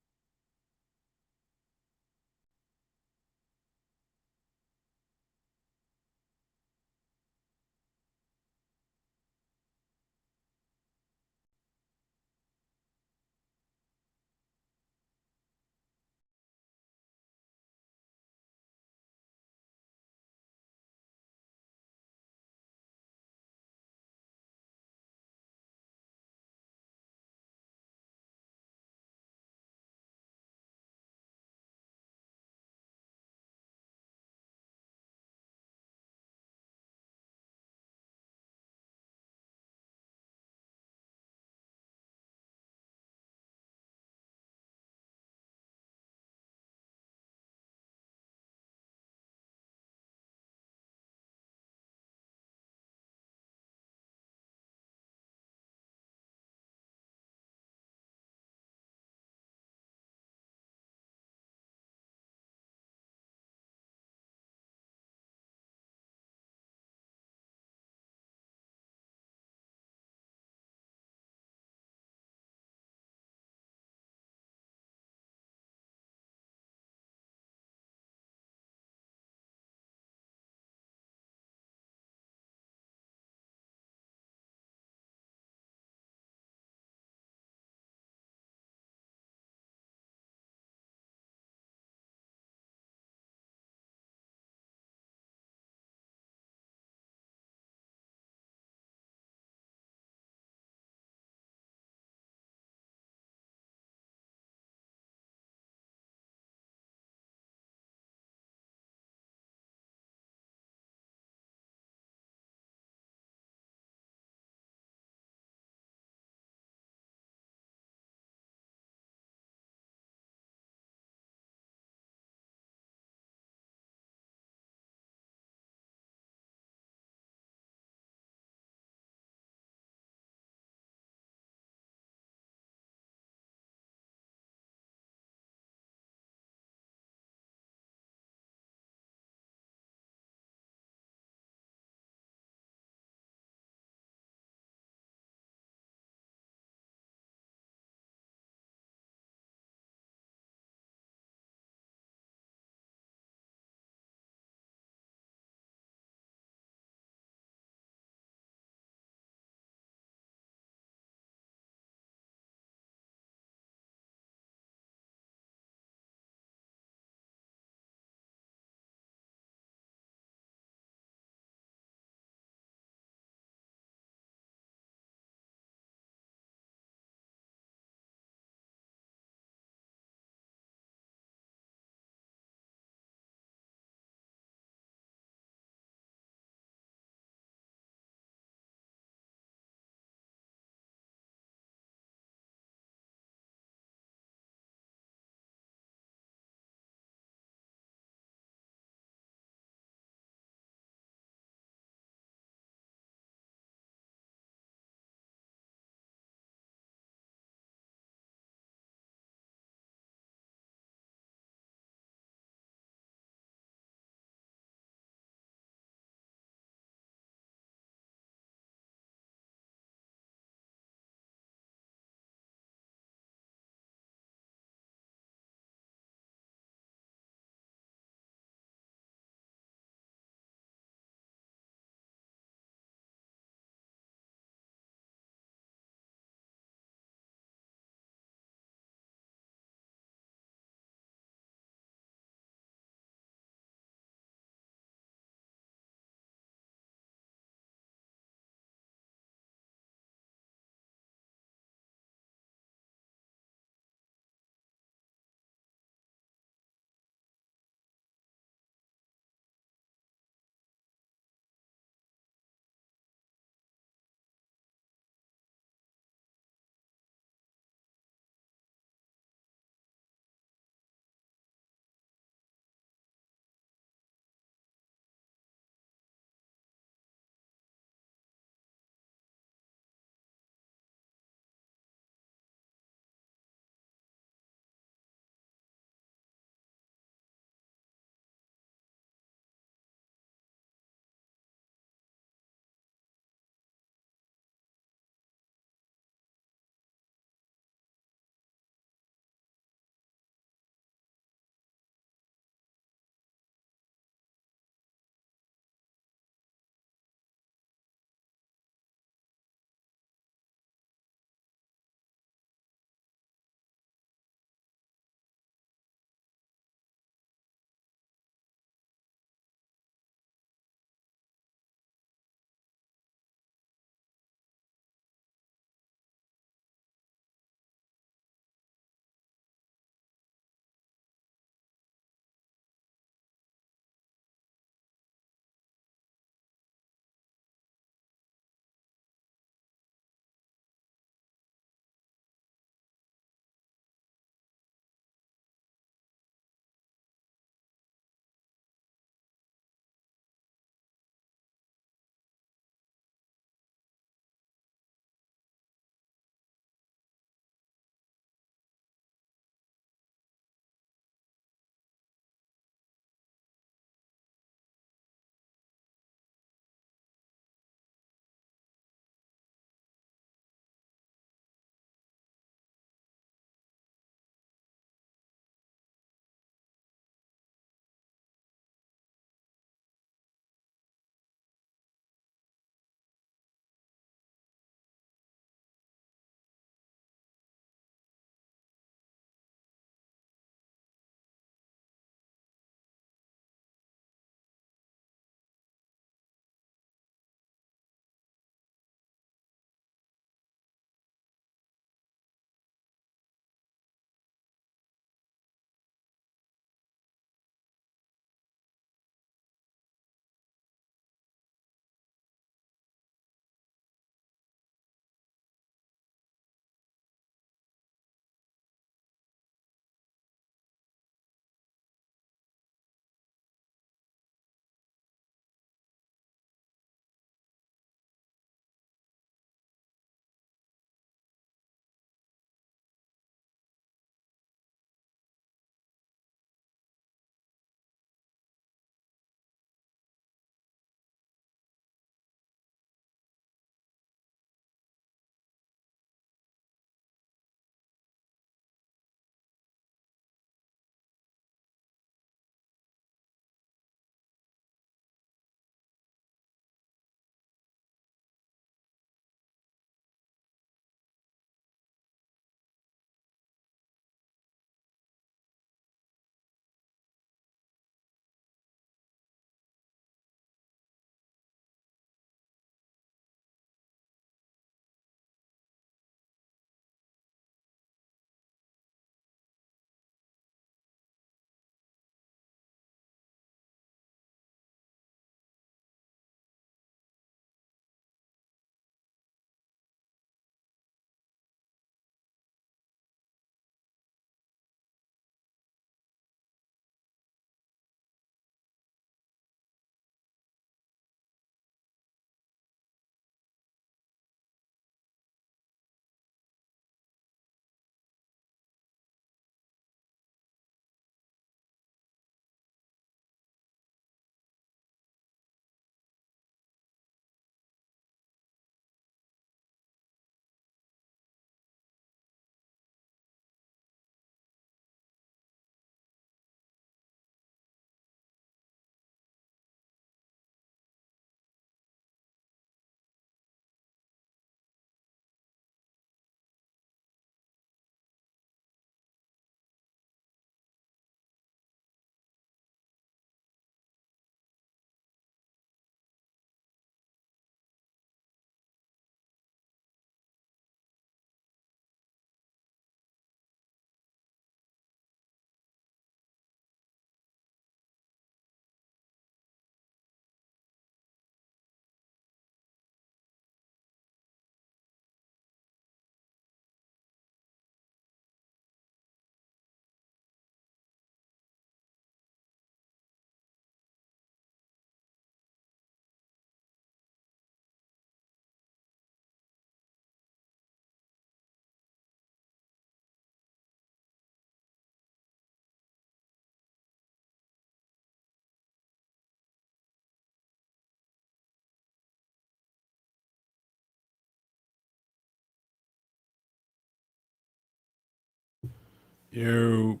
Yo.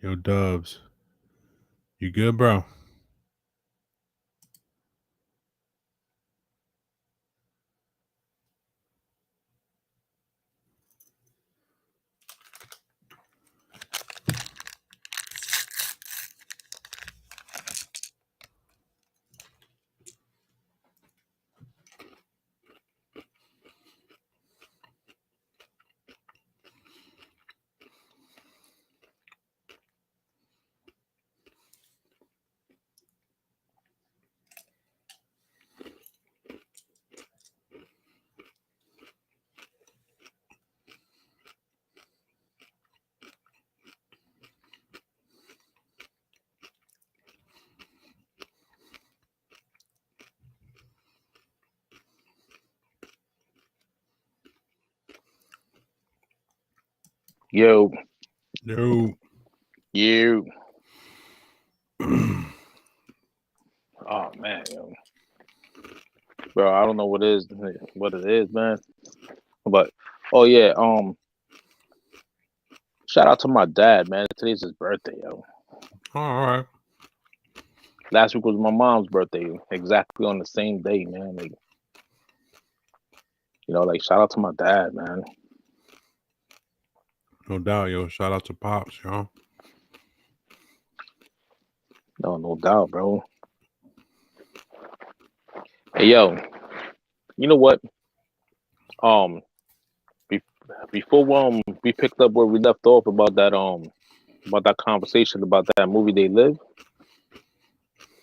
Yo, Dubs. You good, bro? Yo, Yo. you. Oh man, yo. Bro, I don't know what it is, man. But oh yeah, shout out to my dad, man. Today's his birthday, yo. All right. Last week was my mom's birthday, exactly on the same day, man. Like, like shout out to my dad, man. No doubt, yo. Shout out to Pops, yo. No doubt, bro. Hey, yo, you know what? Um, be- before we picked up where we left off about that conversation about that movie They Live,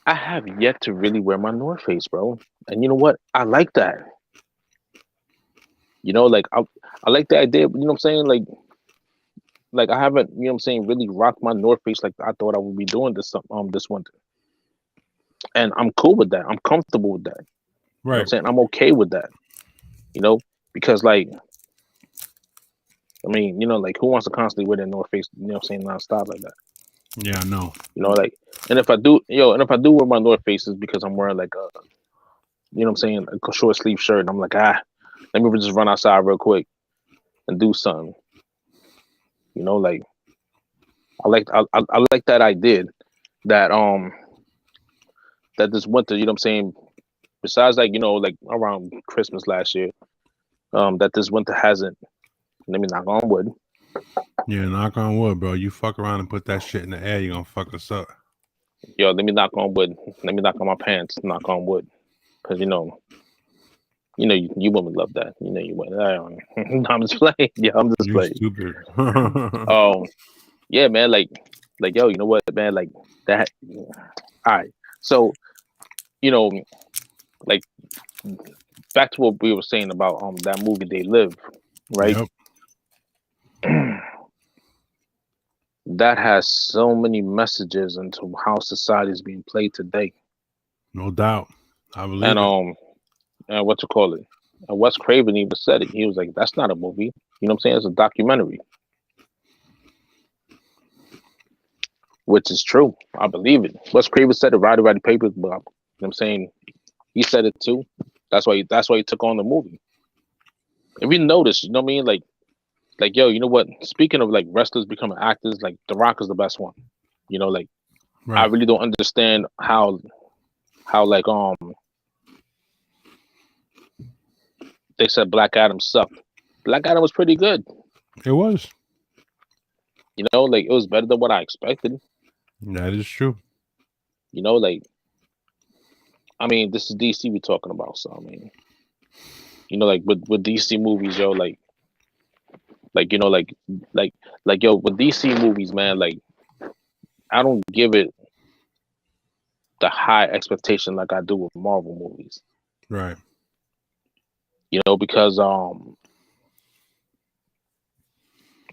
I have yet to really wear my North Face, bro. And you know what? I like that. Like I like the idea. You know what I'm saying? Like I haven't, really rocked my North Face like I thought I would be doing this winter. And I'm cool with that. I'm comfortable with that. You know what I'm Right. saying? I'm okay with that. Because like I mean, like who wants to constantly wear their North Face, nonstop like that? Yeah, I know. Like, and if I do wear my North Faces because I'm wearing like a short sleeve shirt, and I'm like, let me just run outside real quick and do something. Like I like that idea that that this winter, besides like like around Christmas last year, that this winter hasn't. Let me knock on wood. Yeah, knock on wood, bro. You fuck around and put that shit in the air, you gonna fuck us up. Yo, let me knock on wood. Let me knock on my pants. Knock on wood, because you women love that. You women. I'm just playing. Yeah, I'm just You playing. stupid. Yeah, man. Like, yo, you know what, man? Like that. All right. So, like back to what we were saying about that movie They Live, right? Yep. That has so many messages into how society is being played today. No doubt. I believe And it. and what to call it? And Wes Craven even said it. He was like, "That's not a movie. You know what I'm saying? It's a documentary," which is true. I believe it. Wes Craven said it. Roddy Roddy Papers, but you know what I'm saying, he said it too. That's why he took on the movie. If you notice, you know what I mean? Like yo, you know what? Speaking of like wrestlers becoming actors, like The Rock is the best one. Like I Right. really don't understand how like they said Black Adam sucked. Black Adam was pretty good. It was. Like it was better than what I expected. That is true. Like I mean, this is DC we're talking about, so I mean, like with DC movies, yo, like like yo, with DC movies, man, like I don't give it the high expectation like I do with Marvel movies. Right. Because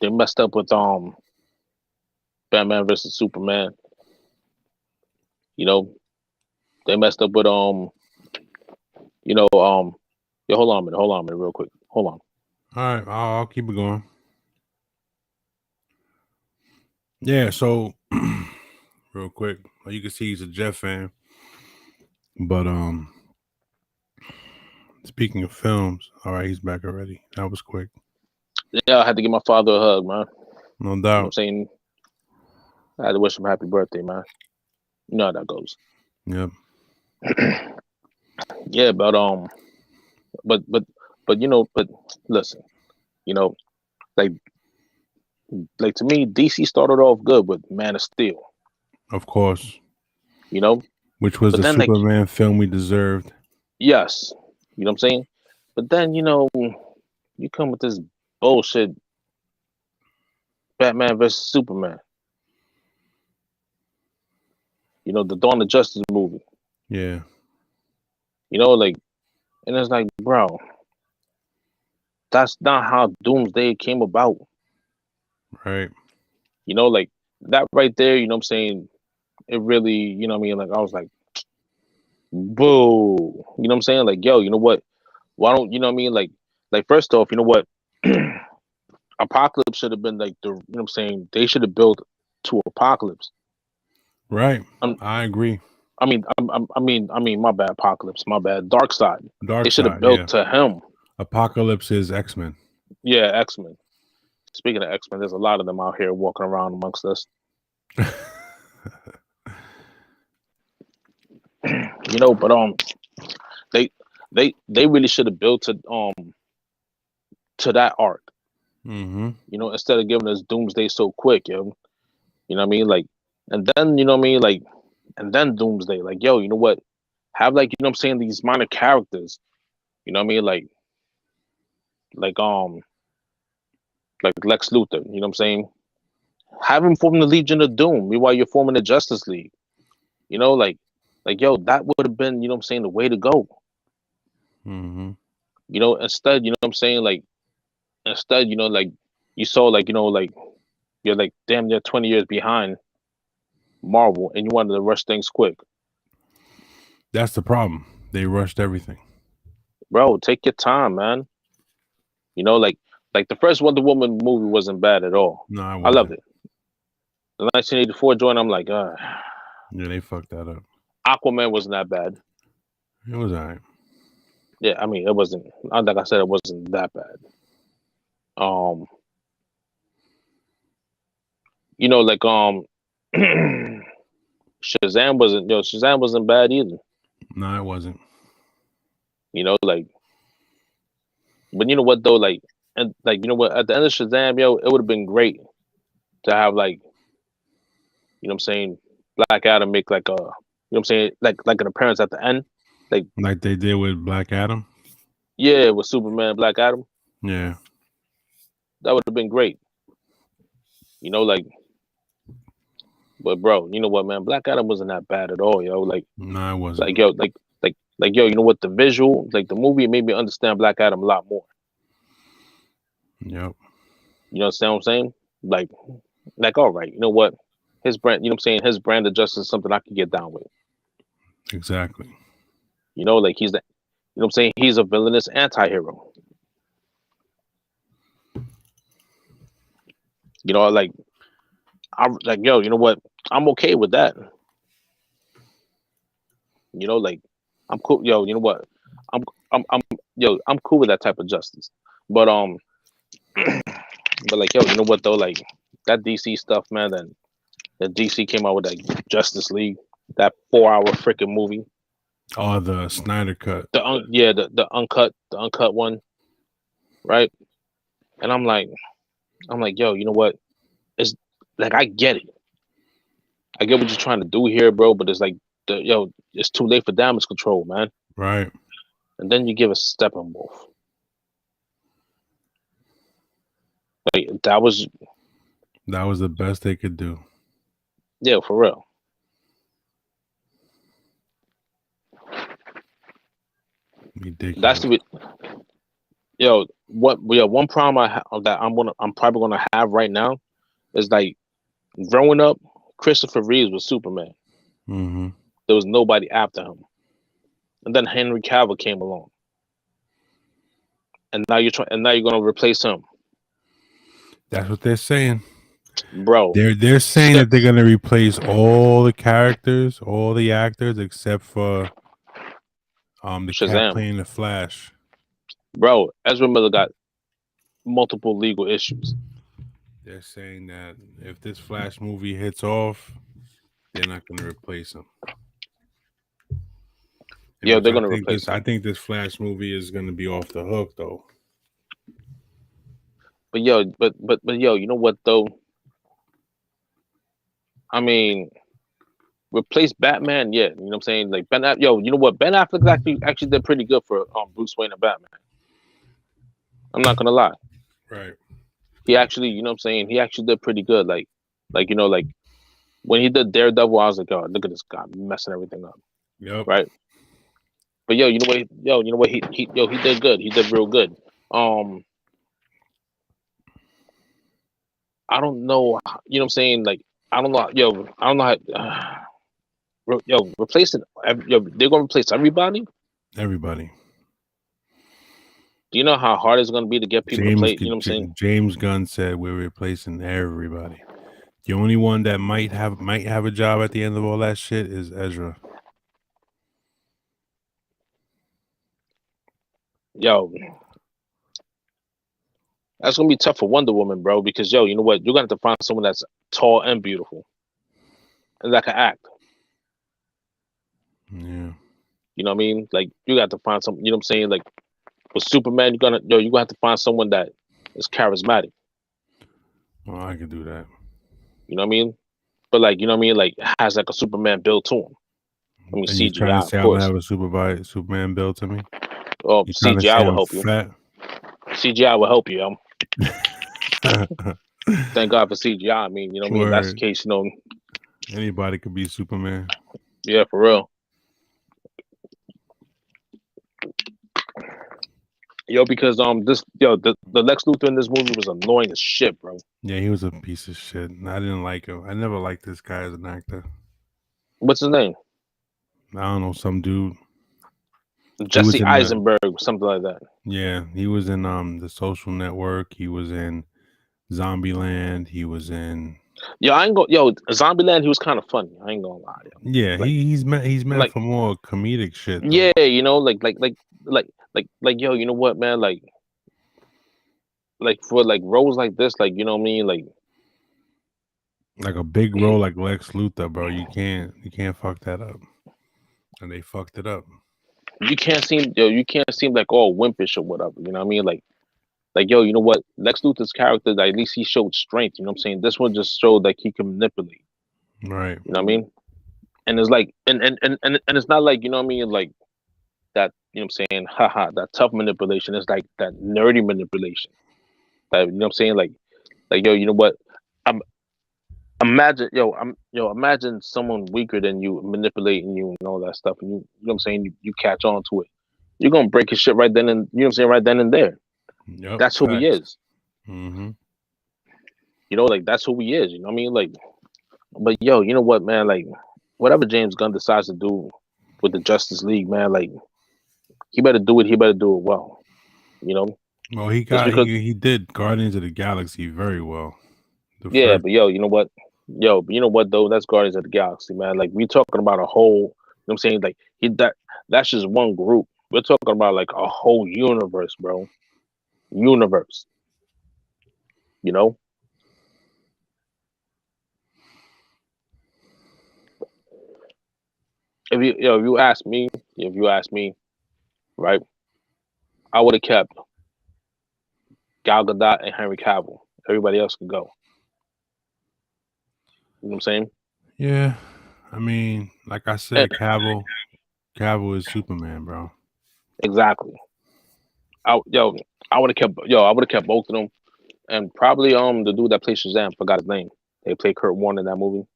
they messed up with Batman versus Superman. You know, they messed up with yeah, hold on a minute, real quick. Hold on. All right. I'll keep it going. Yeah. So, real quick, you can see he's a Jeff fan, but Speaking of films, all right, he's back already. That was quick. Yeah, I had to give my father a hug, man. No You know what I'm doubt. saying? I had to wish him happy birthday, man. You know how that goes. Yep. Yeah, but but listen, you know, like like to me, DC started off good with Man of Steel, Of course. you know, Which was but the then like Superman film we deserved. yes, you know what I'm saying, but then you come with this bullshit Batman versus Superman, the Dawn of Justice movie, Yeah. like, and it's like, bro, that's not how Doomsday came about, Right. like that right there, you know what I'm saying, it really, what I mean, like I was like, boo, you know what I'm saying, like, yo, you know what, why don't, what I mean, like first off, you know what, Apocalypse should have been like what I'm saying, they should have built to Apocalypse. Right. Um, I agree. my bad, Apocalypse, my bad, Darkseid. They Dark should have Side, built yeah. to him. Apocalypse is X-Men. Yeah, X-Men. Speaking of X-Men, there's a lot of them out here walking around amongst us. But they they really should have built to that arc. Mm-hmm. Instead of giving us Doomsday so quick, yo. You know what I mean? Like, and then you know what I mean? Like, and then Doomsday, like, yo, you know what? Have like, what I'm saying, these minor characters. You know what I mean? Like like Lex Luthor. You know what I'm saying? Have him form the Legion of Doom. Meanwhile, you're forming the Justice League. Like yo, that would have been, what I'm saying, the way to go. Mm-hmm. Instead, what I'm saying, like, instead, like, you saw, like, like, you're like damn near 20 years behind Marvel, and you wanted to rush things quick. That's the problem. They rushed everything. Bro, take your time, man. Like the first Wonder Woman movie wasn't bad at all. No, I I loved wasn't. it. The 1984 joint, I'm like, Yeah, they fucked that up. Aquaman wasn't that bad. It was all right. Yeah, I mean, it wasn't. Like I said, it wasn't that bad. Like Shazam wasn't bad either. No, it wasn't. Like, but you know what though, like, and like, you know what, at the end of Shazam, yo, it would have been great to have, like, what I'm saying, Black Adam make like what I'm saying, like an appearance at the end, like they did with Black Adam. Yeah, with Superman, Black Adam. Yeah, that would have been great. Like, but bro, you know what, man, Black Adam wasn't that bad at all, yo. Like, no, it wasn't. like yo, like yo, you know what, the visual, like the movie made me understand Black Adam a lot more. Yep. You understand what I'm saying? Like, all right, you know what? His brand, what I'm saying, his brand of justice is something I could get down with. Exactly. Like he's that, what I'm saying, he's a villainous anti-hero. Like, I'm like, yo, you know what? I'm okay with that. Like, I'm cool. Yo, you know what? I'm cool with that type of justice. But but like, yo, you know what though? Like, that DC stuff, man. Then the DC came out with that Justice League, that 4-hour freaking movie. Oh, the Snyder cut. The uncut one, right? And I'm like, yo, you know what? It's like, I get it. I get what you're trying to do here, bro. But it's like, it's too late for damage control, man. Right. And then you give a Steppenwolf. Like, that was the best they could do. Yeah, for real. Ridiculous. That's the one problem I'm probably gonna have right now is, like, growing up, Christopher Reeves was Superman. Mm-hmm. There was nobody after him, and then Henry Cavill came along, and now you're gonna replace him. That's what they're saying, bro. They're saying that they're gonna replace all the characters, all the actors, except for The cat Shazam, playing the Flash. bro. Ezra Miller got multiple legal issues. They're saying that if this Flash movie hits off, they're not going to replace him. Yo, they're gonna replace him. I think this Flash movie is going to be off the hook, though. But yo, you know what though? I mean, replace Batman, yeah. You know what I'm saying? Like yo, you know what? Ben Affleck actually did pretty good for Bruce Wayne and Batman. I'm not gonna lie. Right. He actually, you know what I'm saying? He actually did pretty good. Like you know, like when he did Daredevil, I was like, oh, look at this guy messing everything up. Yep. Right. But yo, you know what? Yo, you know what? He did good. He did real good. I don't know. You know what I'm saying? Like I don't know. Yo, I don't know how. Yo, replacing. Yo, they're gonna replace everybody. Everybody. Do you know how hard it's gonna be to get people to play? You know what I'm saying? James Gunn said we're replacing everybody. The only one that might have a job at the end of all that shit is Ezra. Yo, that's gonna be tough for Wonder Woman, bro. Because yo, you know what? You're gonna have to find someone that's tall and beautiful, and that can act. Yeah. You know what I mean? Like you got to find some. You know what I'm saying? Like with Superman, you're gonna have to find someone that is charismatic. Well, I can do that. You know what I mean? But like, you know what I mean? Like has like a Superman build to him. I mean, and you trying CGI, to say of I'm gonna course. have a Superman build to me? Oh, You trying to say CGI will I'm help you. fat? CGI will help you. Thank God for CGI. I mean, you know what I mean? That's the case, you know. Anybody could be Superman. Yeah, for real. Yo, because the Lex Luthor in this movie was annoying as shit, bro. Yeah, he was a piece of shit. I didn't like him. I never liked this guy as an actor. What's his name? I don't know, some dude. Jesse Eisenberg, something like that. Yeah, he was in The Social Network. He was in Zombieland. He was in. Yo, Zombieland. He was kind of funny. I ain't gonna lie. Yo. Yeah, like, he's meant for more comedic shit. Though. Yeah, you know, like, yo, you know what, man, like for like roles like this, like you know what I mean, like a big role like Lex Luthor, bro. You can't fuck that up, and they fucked it up. You can't seem like all wimpish or whatever. You know what I mean, like yo, you know what, Lex Luthor's character, at least he showed strength. You know what I'm saying? This one just showed like he can manipulate. Right. You know what I mean? And it's like, and it's not like, you know what I mean, like that. You know what I'm saying? Haha, that tough manipulation. It's like that nerdy manipulation. That, you know what I'm saying? Like yo, you know what? Imagine someone weaker than you manipulating you and all that stuff, and you know what I'm saying, you catch on to it. You're gonna break his shit right then and, you know what I'm saying, right then and there. Yep, that's who he is. Mm-hmm. You know, like that's who he is. You know what I mean? Like, but yo, you know what, man? Like, whatever James Gunn decides to do with the Justice League, man, like he better do it. He better do it well. You know. Well, he did Guardians of the Galaxy very well. Yeah, but yo, you know what? But you know what though? That's Guardians of the Galaxy, man. Like we talking about a whole, you know what I'm saying? Like that's just one group. We're talking about like a whole universe, bro. Universe. You know? If you ask me, right? I would have kept Gal Gadot and Henry Cavill. Everybody else could go. You know what I'm saying? Yeah. I mean, like I said, Cavill is Superman, bro. Exactly. I would have kept both of them, and probably the dude that plays Shazam, forgot his name. They play Kurt Warner in that movie.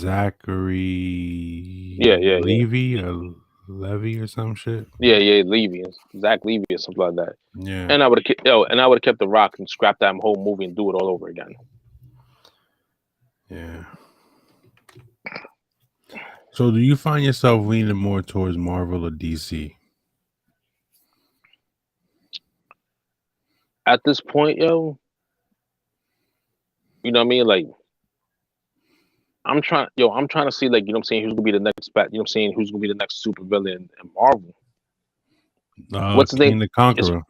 Zachary. Levy or Levy or some shit. Yeah, Levy, Zach Levy or something like that. Yeah. And I would have kept The Rock and scrapped that whole movie and do it all over again. Yeah. So, do you find yourself leaning more towards Marvel or DC? At this point, yo, you know what I mean? Like, I'm trying to see, like, you know what I'm saying, who's gonna be the next bat, you know what I'm saying, who's gonna be the next super villain in Marvel. What's his name? King the It's Conqueror.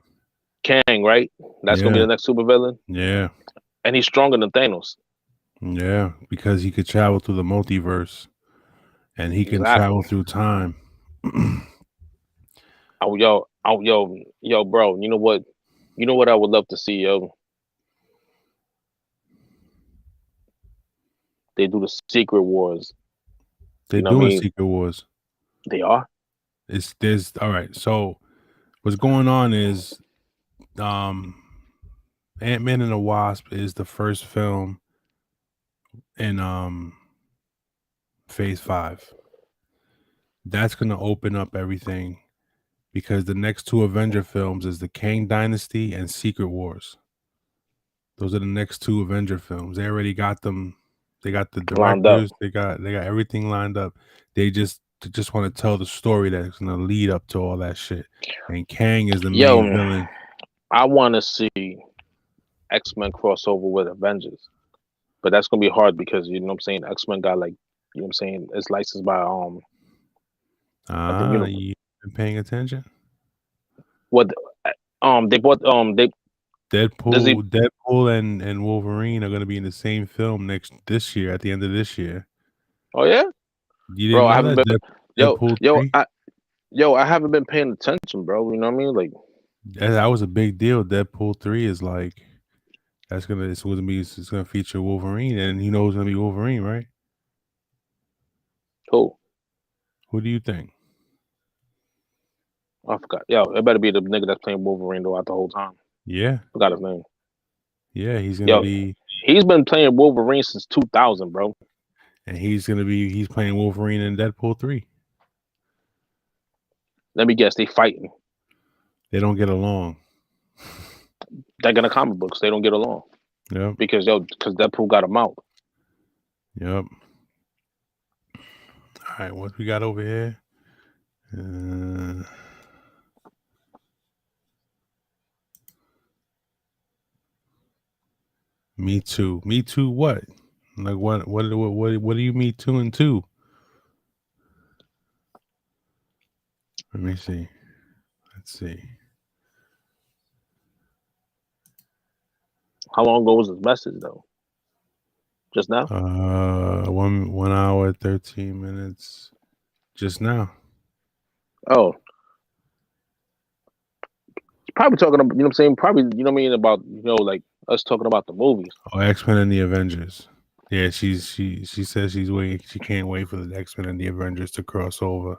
Kang, right? That's gonna be Yeah, the next super villain, yeah, and he's stronger than Thanos. yeah. Because he could travel through the multiverse, and he can travel Exactly. through time. Yo, bro. You know what? You know what I would love to see, yo. They do the Secret Wars. They're You know what I doing mean? Secret Wars. They are. There's all right. So what's going on is um Ant-Man and the Wasp is the first film in phase 5. That's gonna open up everything because the next two Avenger films is the Kang Dynasty and Secret Wars. Those are the next two Avenger films. They already got them. They got the Lined up. directors. They got everything lined up. They just want to tell the story that's gonna lead up to all that shit. And Kang is the main Yo, villain. I want to see X-Men crossover with Avengers, but that's gonna be hard because you know what I'm saying. X-Men got, like, you know what I'm saying, it's licensed by the You been paying attention? what they bought they does he Deadpool and Wolverine are gonna be in the same film this year at the end of this year. oh yeah, You bro. didn't I know haven't that been yo Deadpool yo 3? I yo I haven't been paying attention, bro. You know what I mean? Like, That was a big deal. Deadpool 3 is like it's gonna feature Wolverine, and you know who's gonna be Wolverine, right? who? Who do you think? I forgot. Yo, it better be the nigga that's playing Wolverine throughout the whole time. Yeah, Forgot his name. yeah, Yo, he's been playing Wolverine since 2000, bro. he's playing Wolverine in Deadpool 3. Let me guess, they fighting. They don't get along. They're gonna comic books. They don't get along Yep, because Deadpool got him out. yep. All right, what we got over here? Me too. Me too. What? Like what do you me too and two? Let me see. Let's see. How long ago was his message though? Just now? 1 hour 13 minutes. Just now. Oh, he's probably talking about, you know what I'm saying? Probably, you know what I mean, about, like us talking about the movies. Oh, X-Men and the Avengers. Yeah, she says she's waiting. She can't wait for the X-Men and the Avengers to cross over.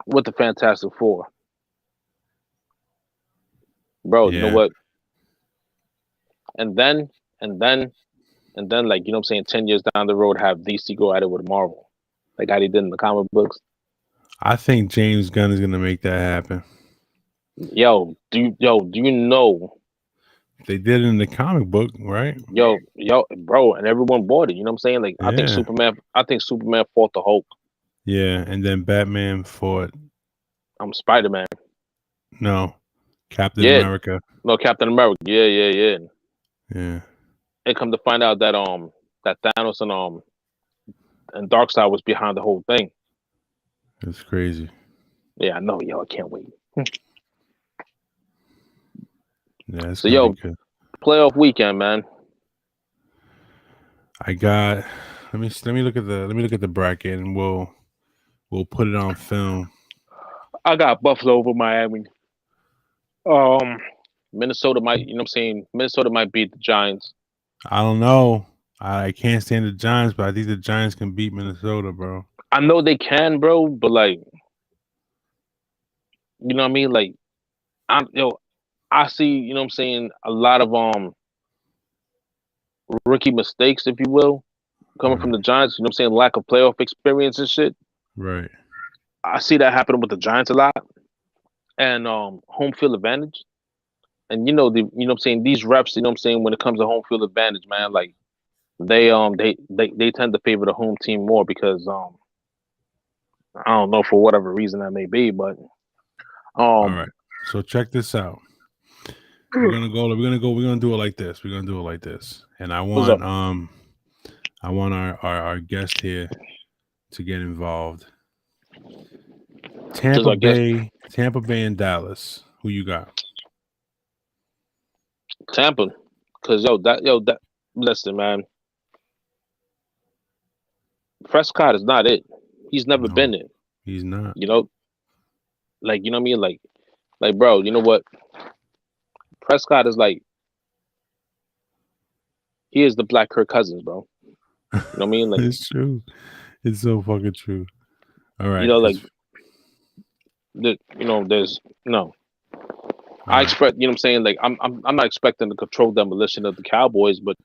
With the Fantastic Four. Bro, you know Yeah. what? And then, like, you know what I'm saying, 10 years down the road, have DC go at it with Marvel. Like how they did in the comic books. I think James Gunn is gonna make that happen. Do you know? They did it in the comic book, right? Bro, and everyone bought it. You know what I'm saying? Like, Yeah. I think Superman fought the Hulk. Yeah, and then Batman fought Spider-Man. No, Captain America. No, Captain America. Yeah. Yeah. And come to find out that that Thanos and Darkseid was behind the whole thing. It's crazy. Yeah, I know, I can't wait. Yeah, so playoff weekend, man. I got let me look at the bracket and we'll put it on film. I got Buffalo over Miami. Minnesota might, you know what I'm saying? Minnesota might beat the Giants. I don't know. I can't stand the Giants, but I think the Giants can beat Minnesota, bro. I know they can, bro, but like, you know what I mean? Like, I see, you know what I'm saying, a lot of rookie mistakes, if you will, coming from the Giants. You know what I'm saying? Lack of playoff experience and shit. Right. I see that happening with the Giants a lot, and home field advantage. And you know what I'm saying, these reps, you know what I'm saying, when it comes to home field advantage, man, like they tend to favor the home team more because I don't know, for whatever reason that may be, but all right. So check this out. We're gonna do it like this. And I want I want our guest here to get involved. Tampa Bay and Dallas. Who you got? Tampa, because listen, man, Prescott is not it. He's never No, been it. he's not. You know, like you know what I mean, like bro, you know what? Prescott is like he is the Black Kirk Cousins, bro. You know what I mean? Like It's true. It's so fucking true. All right. you know, like there's no. I expect, you know what I'm saying? Like I'm not expecting the controlled demolition of the Cowboys, but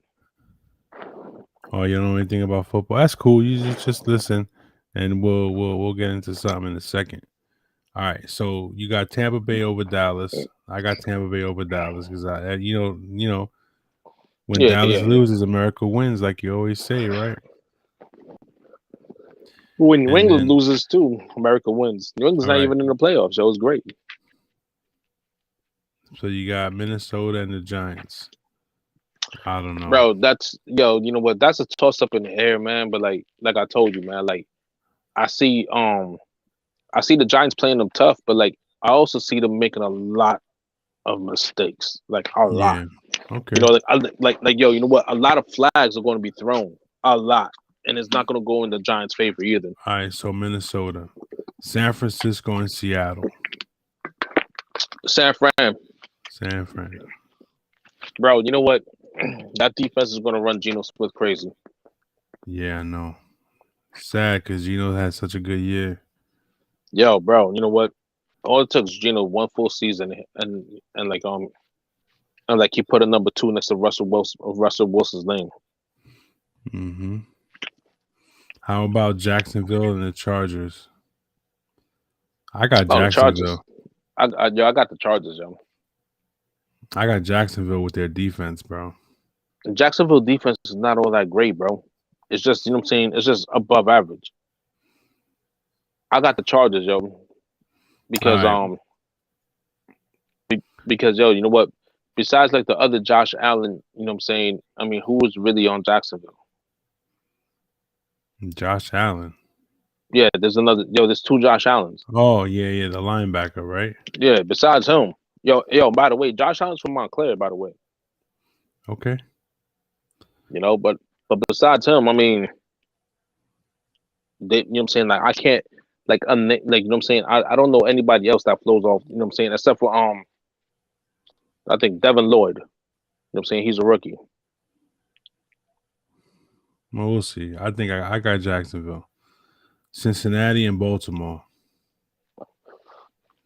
oh, you don't know anything about football? That's cool. You just listen, and we'll get into something in a second. All right. So you got Tampa Bay over Dallas. I got Tampa Bay over Dallas because you know when Dallas loses, America wins, like you always say, right? When New England loses too, America wins. New England's not even in the playoffs, so it's great. So you got Minnesota and the Giants. I don't know, bro. That's you know what? That's a toss up in the air, man. But like I told you, man. Like I see the Giants playing them tough, but like I also see them making a lot of mistakes, like a lot. Okay. You know, like you know what? A lot of flags are going to be thrown, a lot, and it's not going to go in the Giants' favor either. All right, so Minnesota, San Francisco, and Seattle. San Fran. Bro, you know what? That defense is going to run Geno Smith crazy. Yeah, I know. Sad because Geno had such a good year. Yo, bro, you know what? All it took was Geno one full season, and like he put a number 2 next to Russell Wilson's name. Mm-hmm. How about Jacksonville and the Chargers? I got Jacksonville. I got the Chargers, yo. I got Jacksonville with their defense, bro. The Jacksonville defense is not all that great, bro. It's just, you know what I'm saying? It's just above average. I got the Chargers, yo. Because because yo, you know what? Besides like the other Josh Allen, you know what I'm saying? I mean, who was really on Jacksonville? Josh Allen. Yeah, there's 2 Josh Allens. Oh, yeah, the linebacker, right? Yeah, besides him. Yo, by the way, Josh Allen's from Montclair, by the way. Okay. You know, but besides him, I mean, you know what I'm saying? Like I can't like you know what I'm saying? I don't know anybody else that flows off, you know what I'm saying, except for I think Devin Lloyd. You know what I'm saying? He's a rookie. Well, we'll see. I think I got Jacksonville. Cincinnati and Baltimore.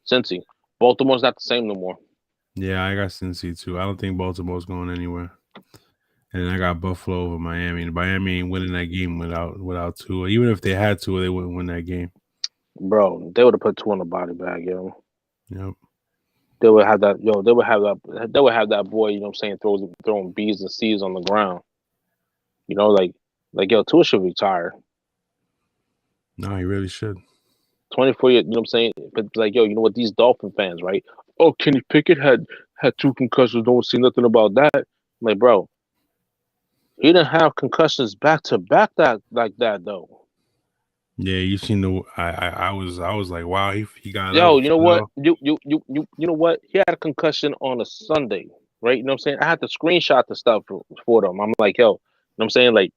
Cincy. Baltimore's not the same no more. Yeah, I got Cincy too. I don't think Baltimore's going anywhere. And then I got Buffalo over Miami. And Miami ain't winning that game without Tua. Even if they had Tua, they wouldn't win that game. Bro, they would have put Tua in the body bag, yo. Yep. They would have that, yo. They would have that boy, you know what I'm saying, throwing B's and C's on the ground. You know, like yo, Tua should retire. No, he really should. 24 years, you know what I'm saying? But like, yo, you know what? These Dolphin fans, right? Oh, Kenny Pickett had 2 concussions. Don't see nothing about that. I'm like, bro, he didn't have concussions back to back like that though. Yeah, you seen the. I was like, wow, he got. Yo, you know what? You know what? He had a concussion on a Sunday, right? You know what I'm saying? I had to screenshot the stuff for them. I'm like, yo, you know what I'm saying? Like,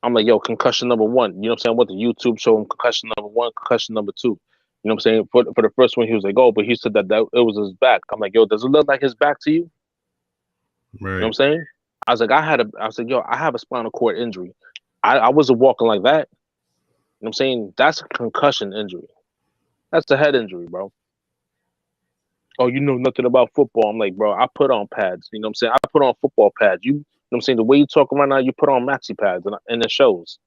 I'm like, yo, concussion number 1. You know what I'm saying? I went to YouTube, show him concussion number 1, concussion number 2. You know what I'm saying? For the first one, he was like, oh, but he said that it was his back. I'm like, yo, does it look like his back to you? Right. You know what I'm saying? I was like, yo, I have a spinal cord injury. I wasn't walking like that. You know what I'm saying? That's a concussion injury. That's a head injury, bro. Oh, you know nothing about football. I'm like, bro, I put on pads. You know what I'm saying? I put on football pads. You know what I'm saying? The way you talking right now, you put on maxi pads and it shows.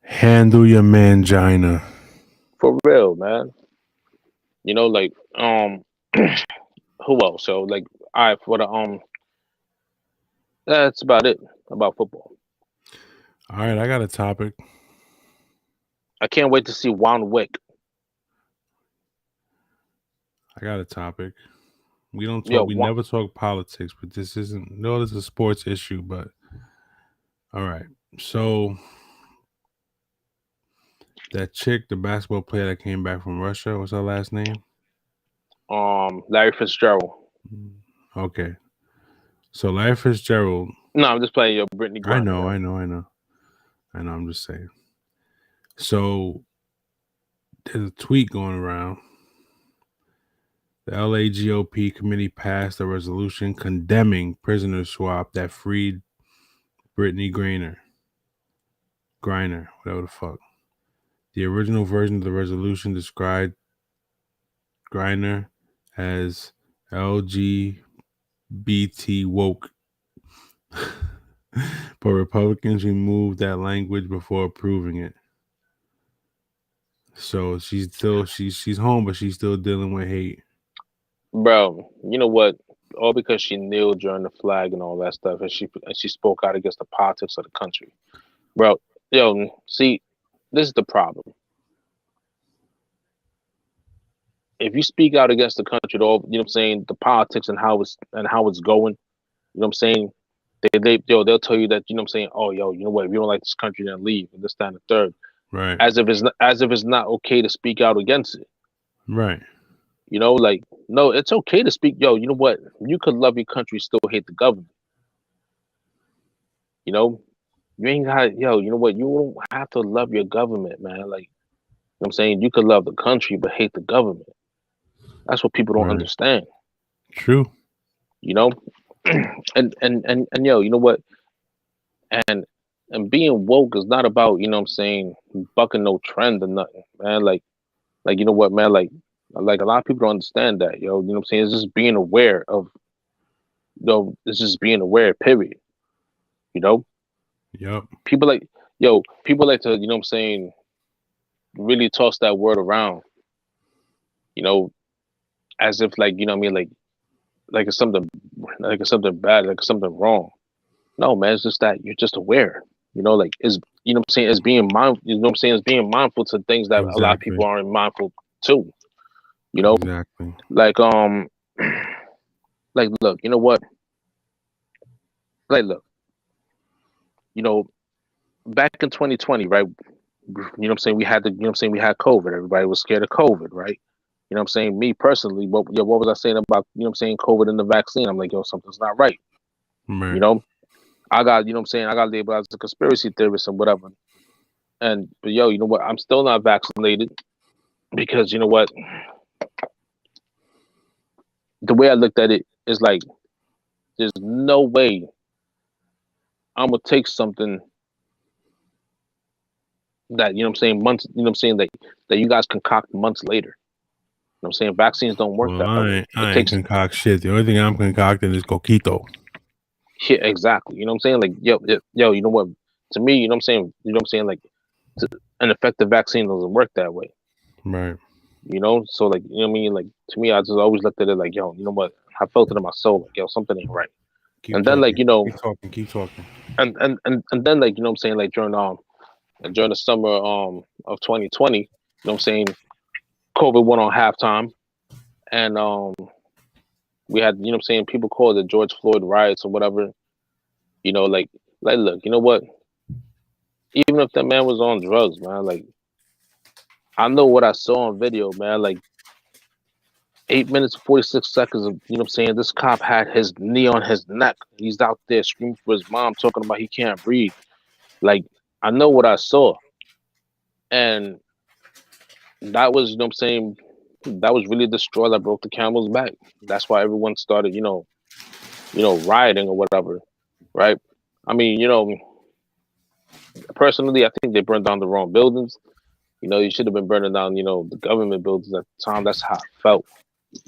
Handle your mangina. For real, man. You know, like, who else? So, like, all right, for the, that's about it about football. All right, I got a topic. I can't wait to see Juan Wick. I got a topic. We don't talk. We never talk politics, but this is a sports issue. But All right. So that chick, the basketball player that came back from Russia, what's her last name? Larry Fitzgerald. Okay. So Larry Fitzgerald. No, I'm just playing your Brittany Griner. I know. I'm just saying. So there's a tweet going around. The LA GOP committee passed a resolution condemning prisoner swap that freed Brittany Griner, whatever the fuck. The original version of the resolution described Griner as LGBT woke. But Republicans removed that language before approving it. So she's home, but she's still dealing with hate. Bro, you know what? All because she kneeled during the flag and all that stuff, and she spoke out against the politics of the country. Bro, see, this is the problem. If you speak out against the country, all you know what I'm saying, the politics and how it's going, you know what I'm saying? They'll tell you that, you know what I'm saying, oh you know what, if you don't like this country, then leave, and this, that, and the third. Right. As if it's not okay to speak out against it. Right. You know, like, no, it's okay to speak. You know what? You could love your country, still hate the government. You know, you ain't got, you know what? You don't have to love your government, man. Like, you know what I'm saying? You could love the country, but hate the government. That's what people don't understand. True. You know, and you know what? And being woke is not about, you know what I'm saying, bucking no trend or nothing, man. Like, you know what, man? Like a lot of people don't understand that, you know what I'm saying? It's just being aware of, it's just being aware, period. You know? Yep. People like to, you know what I'm saying, really toss that word around, you know, as if, like, you know what I mean, like it's something bad, like something wrong. No, man, it's just that you're just aware. You know, like, is, you know what I'm saying, it's being mindful, you know what I'm saying, it's being mindful to things that a lot of people aren't mindful to. You know? Exactly. Like, like, look, you know what? Like, look, you know, back in 2020, right? You know what I'm saying? We had we had COVID. Everybody was scared of COVID, right? You know what I'm saying? Me personally, what was I saying about, you know what I'm saying, COVID and the vaccine? I'm like, something's not right. Right. You know? I got, you know what I'm saying, I got labeled as a conspiracy theorist and whatever. But you know what? I'm still not vaccinated because, you know what? The way I looked at it is like, there's no way I'm gonna take something that, you know what I'm saying, months, you know what I'm saying, that you guys concoct months later. You know what I'm saying? Vaccines don't work that way. I ain't concoct shit. The only thing I'm concocting is coquito. Yeah, exactly. You know what I'm saying? Like, yo, you know what? To me, you know what I'm saying? You know what I'm saying? Like, an effective vaccine doesn't work that way. Right. You know? So, like, you know what I mean? Like, to me, I just always looked at it like, yo, you know what? I felt it in my soul. Like, yo, something ain't right. Keep And talking. then, like, you know, keep talking. And then, like, you know what I'm saying, like, during the summer of 2020, you know what I'm saying, COVID went on halftime, and we had, you know what I'm saying, people call it the George Floyd riots or whatever. You know, like, look, you know what? Even if that man was on drugs, man, like, I know what I saw on video, man. Like, 8 minutes 46 seconds of, you know what I'm saying, this cop had his knee on his neck. He's out there screaming for his mom, talking about he can't breathe. Like, I know what I saw. And that was, you know what I'm saying, that was really the straw that broke the camel's back. That's why everyone started, you know, rioting or whatever, right? I mean, you know, personally, I think they burned down the wrong buildings. You know, you should have been burning down, you know, the government buildings at the time. That's how I felt,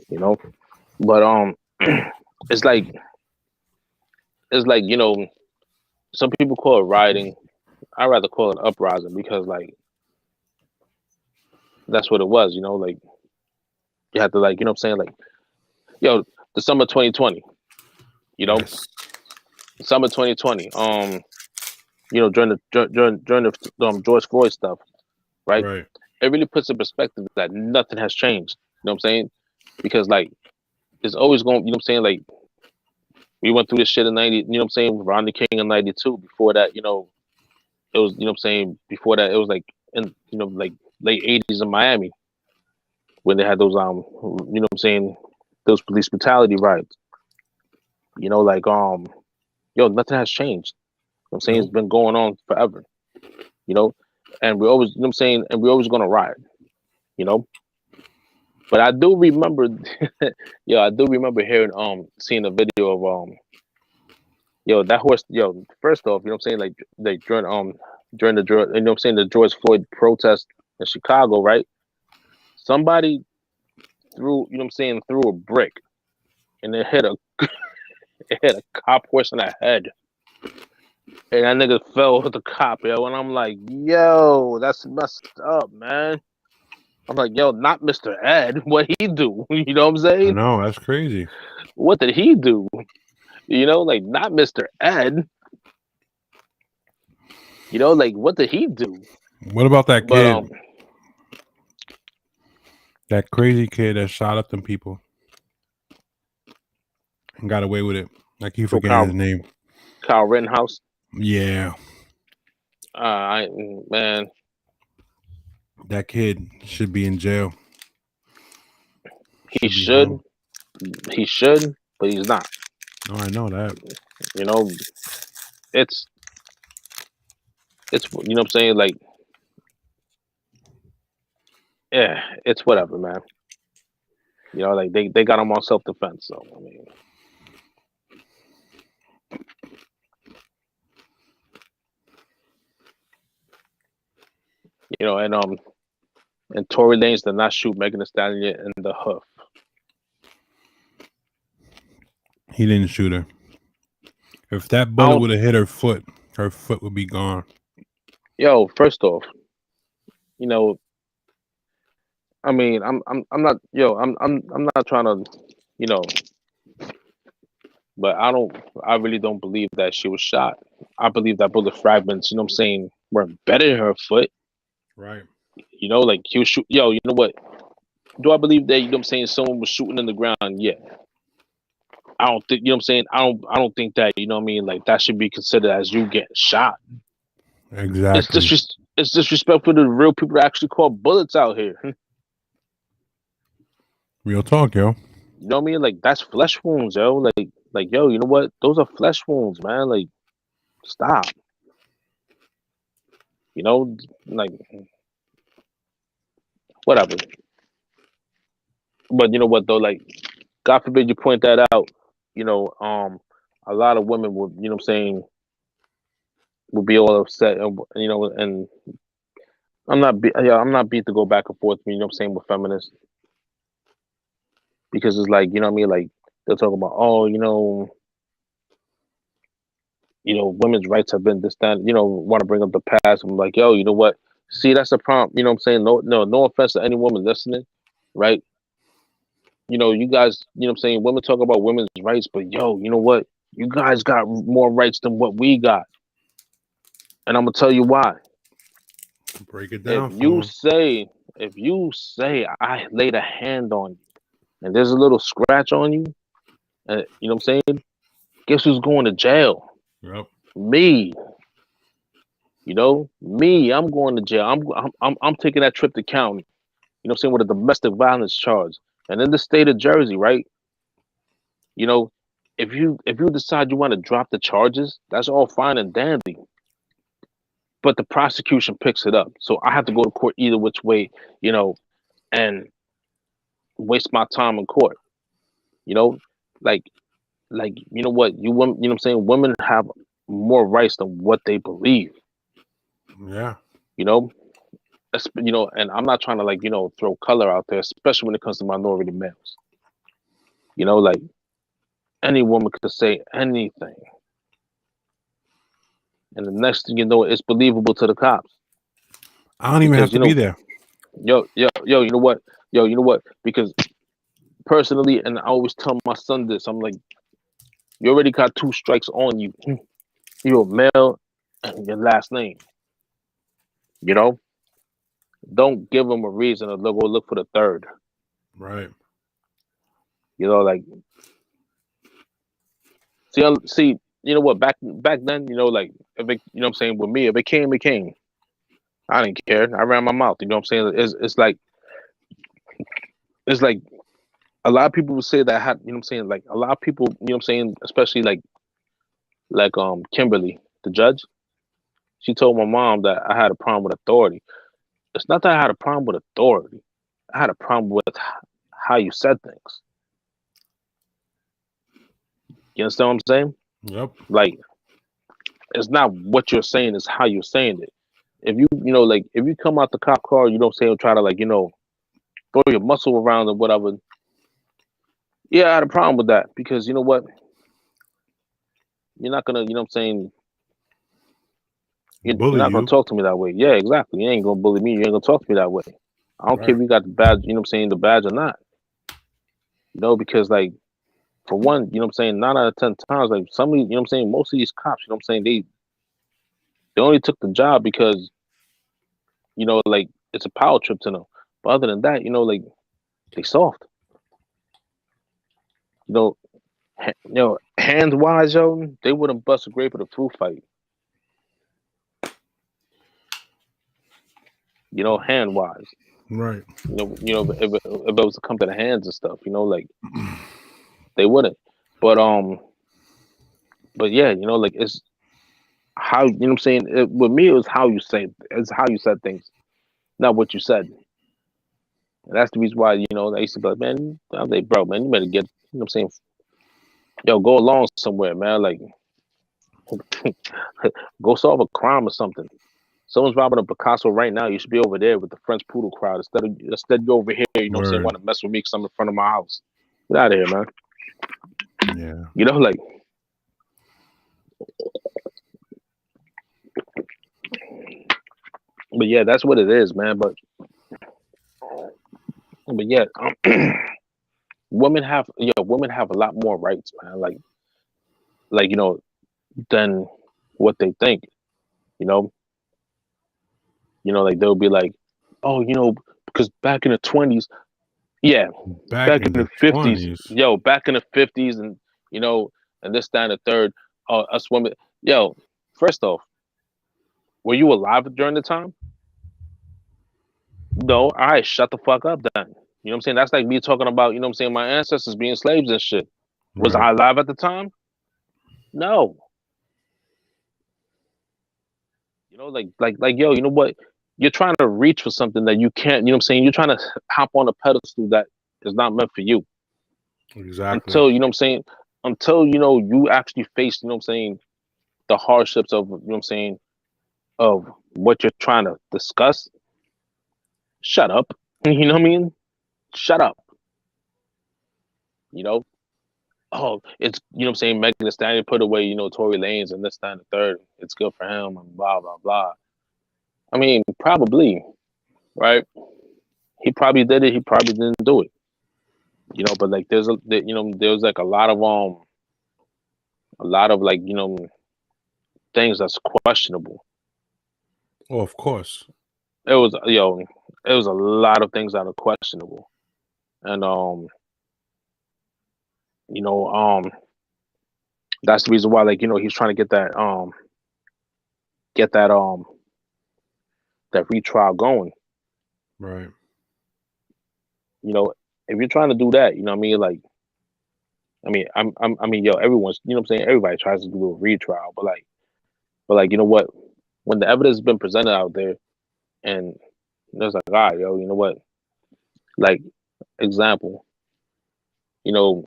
you know. But it's like, you know, some people call it rioting. I rather call it uprising because, like, that's what it was, you know. Like, you have to, like, you know what I'm saying, like, yo, the summer 2020, you know, Yes. summer 2020, you know, during the George Floyd stuff, right? It really puts in perspective that nothing has changed. You know what I'm saying? Because, like, it's always going, you know what I'm saying, like, We went through this shit in 90, you know what I'm saying, Rodney King in 92. Before that, it was, what I'm saying, before that, it was like, in, like late 80s in Miami when they had those, what I'm saying, those police brutality riots. Like, nothing has changed. I'm saying it's been going on forever, and we always, what I'm saying, and we're always going to riot, But I do remember, I do remember hearing, seeing a video of, that horse, first off, what I'm saying, like during the, what I'm saying, the George Floyd protest in Chicago, right? Somebody threw, what I'm saying, threw a brick, and it hit a cop horse in the head, and that nigga fell with the cop, yo, and I'm like, yo, that's messed up, man. I'm like, yo, not Mr. Ed. What he do? You know what I'm saying? No, that's crazy. What did he do? Like, not Mr. Ed. Like, what did he do? What about that kid? That crazy kid that shot up them people and got away with it. I keep forgetting his name. Kyle Rittenhouse. Yeah. Man. That kid should be in jail. He should. He should, but he's not. Oh, I know that. It's you know what I'm saying, like, yeah, it's whatever, man. Like they got him on self-defense, so I mean, and Tory Lanez did not shoot Megan Thee Stallion in the hoof. He didn't shoot her. If that bullet would have hit her foot would be gone. Yo, first off, I mean, I'm not, I'm not trying to, but I really don't believe that she was shot. I believe that bullet fragments, what I'm saying, were embedded in her foot. Right. Like he was shooting. Yo, you know what? Do I believe that, what I'm saying, someone was shooting in the ground? Yeah. I don't think, what I'm saying, I don't think that, what I mean, like that should be considered as you getting shot. Exactly. It's disrespectful to the real people that actually call bullets out here. Real talk, yo. You know what I mean? Like, that's flesh wounds, yo. Like, yo, you know what? Those are flesh wounds, man. Like, stop. Like, whatever. But you know what, though? Like, God forbid you point that out. A lot of women would, what I'm saying, would be all upset, and I'm not beat to go back and forth, what I'm saying, with feminists. Because it's like, what I mean, like they'll talk about, women's rights have been this, that, want to bring up the past. I'm like, yo, you know what? See, that's the problem. You know what I'm saying? No offense to any woman listening, right? You guys, what I'm saying, women talk about women's rights, but yo, you know what? You guys got more rights than what we got. And I'm gonna tell you why. Break it down. If you say I laid a hand on you and there's a little scratch on you, and you know what I'm saying? Guess who's going to jail? Yep. Me. Me. I'm going to jail. I'm taking that trip to county. You know what I'm saying, with a domestic violence charge. And in the state of Jersey, right? If you decide you want to drop the charges, that's all fine and dandy. But the prosecution picks it up. So I have to go to court either which way, and waste my time in court. Like you know what? You know what I'm saying? Women have more rights than what they believe. Yeah. And I'm not trying to throw color out there, especially when it comes to minority males. Like any woman could say anything. And the next thing you know, it's believable to the cops. I don't even have to be there. You know what? You know what? Because personally, and I always tell my son this, I'm like, you already got 2 strikes on you. You're a male and your last name. Don't give them a reason to go look for the third. Right. Like, See, you know what? Back then, you know, like if it, you know what I'm saying, with me, if it came, it came. I didn't care. I ran my mouth. You know what I'm saying? It's like a lot of people would say that had, you know what I'm saying, like a lot of people, you know what I'm saying, especially like Kimberly, the judge, she told my mom that I had a problem with authority. It's not that I had a problem with authority. I had a problem with how you said things. You understand what I'm saying? Yep. Like it's not what you're saying, it's how you're saying it. If you know, like if you come out the cop car, you don't say or try to like, you know, throw your muscle around or whatever. Yeah, I had a problem with that because you know what? You're not gonna, you know what I'm saying, you're Bully not gonna you. talk to me that way. Yeah, exactly. You ain't gonna bully me. You ain't gonna talk to me that way. I don't care Right. if you got the badge, you know what I'm saying, the badge or not. You know, because like for one, you know what I'm saying, 9 out of 10 times, like some of these, you know what I'm saying, most of these cops, you know what I'm saying, they only took the job because, you know, like it's a power trip to them. But other than that, you know, like they soft. You know, you know, hands wise, yo, they wouldn't bust a grape at a fruit fight. You know, hand wise. Right. If it was to come to the hands and stuff, you know, like they wouldn't. But but yeah, you know, like it's how you know what I'm saying. With me, it was how you say it's how you said things, not what you said. And that's the reason why you know I used to be like, man, I'm like, bro, man, you better get, you know what I'm saying, yo, go along somewhere, man, like go solve a crime or something. Someone's robbing a Picasso right now. You should be over there with the French poodle crowd instead you over here. You know what I'm saying? Word. Want to mess with me because I'm in front of my house? Get out of here, man. Yeah. You know, like but yeah, that's what it is, man. But yeah, women have a lot more rights, man. Like you know than what they think. You know, like they'll be like, oh, you know, because back in the 20s, yeah, Back back in in the the 50s, 20s. yo, back in the 50s, and you know, and this, that, and the third. Oh, us women, yo. First off, were you alive during the time? No. All right, shut the fuck up then. You know what I'm saying? That's like me talking about, you know what I'm saying, my ancestors being slaves and shit. Was Right. I alive at the time? No. You know, yo, you know what? You're trying to reach for something that you can't, you know what I'm saying? You're trying to hop on a pedestal that is not meant for you. Exactly. Until, you know what I'm saying, until, you know, you actually face, you know what I'm saying, the hardships of, you know what I'm saying, of what you're trying to discuss, shut up. You know what I mean? Shut up. You know? Oh, it's, you know what I'm saying, Megan Thee Stallion put away, you know, Tory Lanez and this, that, and the third. It's good for him and blah, blah, blah. I mean, probably, right? He probably did it. He probably didn't do it. You know, but like you know, there's like a lot of like, you know, things that's questionable. Oh, of course. It was, yo, it was a lot of things that are questionable. And you know, that's the reason why, like, you know, he's trying to get that retrial going. Right. You know, if you're trying to do that, you know what I mean? Like, I mean, yo, everyone's, you know what I'm saying? Everybody tries to do a retrial, but like, you know what? When the evidence has been presented out there and there's like, all right, yo, you know what? Like, example, you know,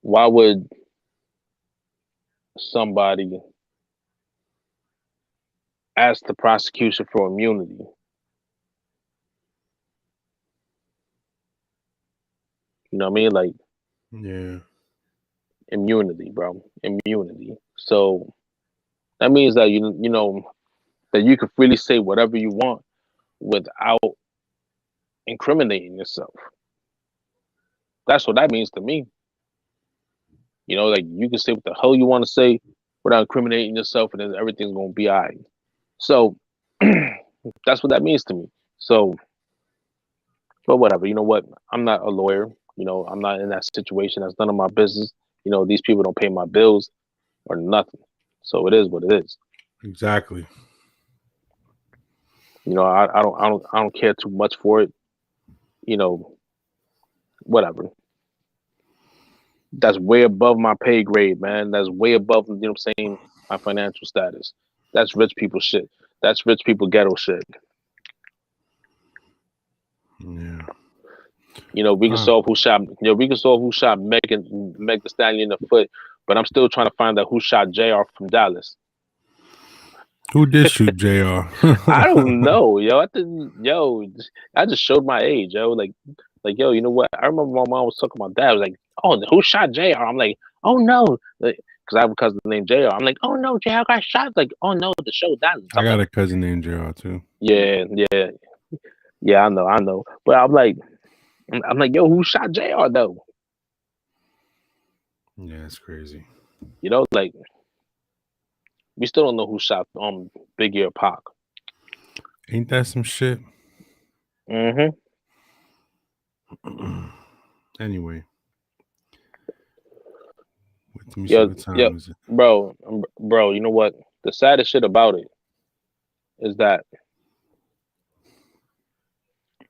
why would somebody ask the prosecution for immunity? You know what I mean? Like, Yeah. immunity, bro. Immunity. So that means that you know that you can freely say whatever you want without incriminating yourself. That's what that means to me. You know, like you can say what the hell you want to say without incriminating yourself, and then everything's gonna be alright. So that's what that means to me. So, but whatever. You know what? I'm not a lawyer. You know, I'm not in that situation. That's none of my business. these people don't pay my bills or nothing. So it is what it is. Exactly. I don't care too much for it. Whatever. That's way above my pay grade, man. That's way above, what I'm saying, my financial status. That's rich people shit. That's rich people ghetto shit. Yeah. We can solve who shot. We can solve who shot Meg Thee Stallion in the foot, but I'm still trying to find out who shot Jr. from Dallas. Who did shoot Jr.? I don't know, yo. I just showed my age, yo. Like, yo, you know what? I remember my mom was talking about that. I was like, oh, who shot Jr.? I'm like, oh no, because I have a cousin named Jr. I'm like, oh no, Jr. got shot. Like, oh no, the show Dallas. I got a cousin named Jr. too. Yeah. I know. But I'm like, yo, who shot Jr. though? Yeah, it's crazy. Like, we still don't know who shot Biggie or Pac. Ain't that some shit? Mm-hmm. Anyway. Let me see what time is it. Bro, you know what? The saddest shit about it is that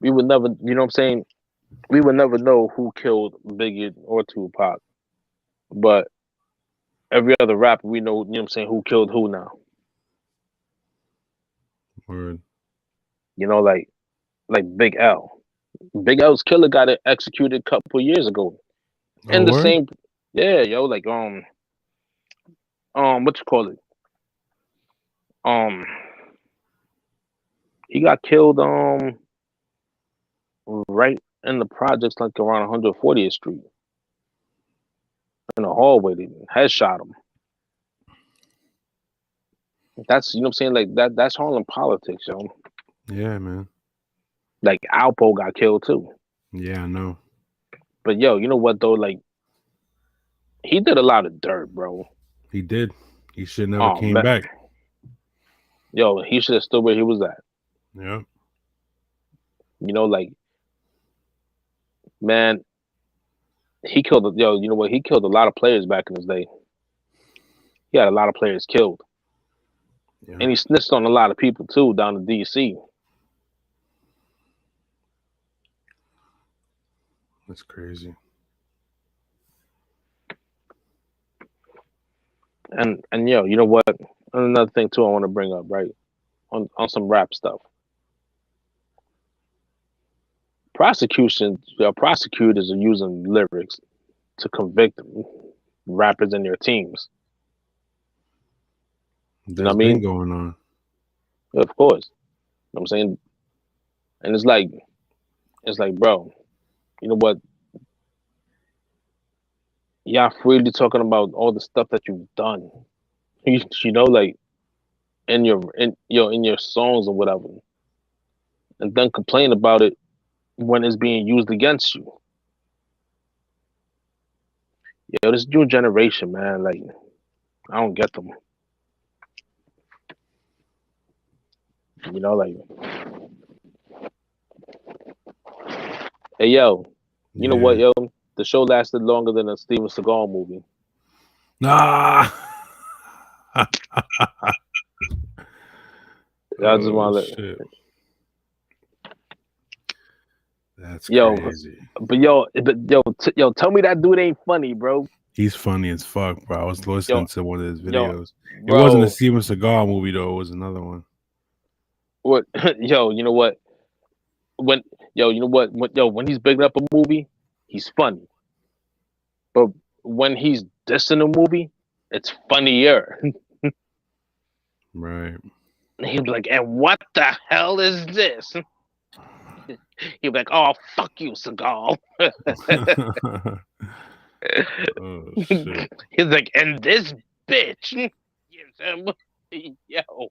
we would never, you know what I'm saying? We would never know who killed Biggie or Tupac. But every other rapper we know, you know what I'm saying, who killed who now. Word. Like Big L. Big L's killer got it executed a couple years ago. And the word? same, yeah, yo, like what you call it? He got killed right in the projects, like around 140th Street. In the hallway, they headshot him. That's, you know what I'm saying, like that's Harlem politics, yo. Yeah, man. Like Alpo got killed too. Yeah, I know. But yo, you know what though? Like, he did a lot of dirt, bro. He did. He should never came back. Yo, he should have stood where he was at. Yeah. Like, man, he killed. Yo, you know what? He killed a lot of players back in his day. He had a lot of players killed. Yeah. And he snitched on a lot of people too down in DC. That's crazy. And yo, you know what? Another thing too I want to bring up, right? On some rap stuff. Prosecutors are using lyrics to convict rappers and their teams. That's been going on. Of course. You know what I'm saying? And it's like, bro, you know what? Y'all freely talking about all the stuff that you've done. You know, like in your songs or whatever. And then complain about it when it's being used against you. Yo, this new generation, man, like, I don't get them. Like, hey, yo, you know what, yo? The show lasted longer than a Steven Seagal movie. Nah. I just want to shit. That's crazy. But tell me that dude ain't funny, bro. He's funny as fuck, bro. I was listening to one of his videos. It bro, wasn't a Steven Seagal movie though. It was another one. What? Yo, you know what? When he's bigging up a movie, he's funny. But when he's dissing a movie, it's funnier. Right. He'd be like, and what the hell is this? He'd be like, oh, fuck you, Seagal. Oh, shit. He's like, and this bitch. Yo.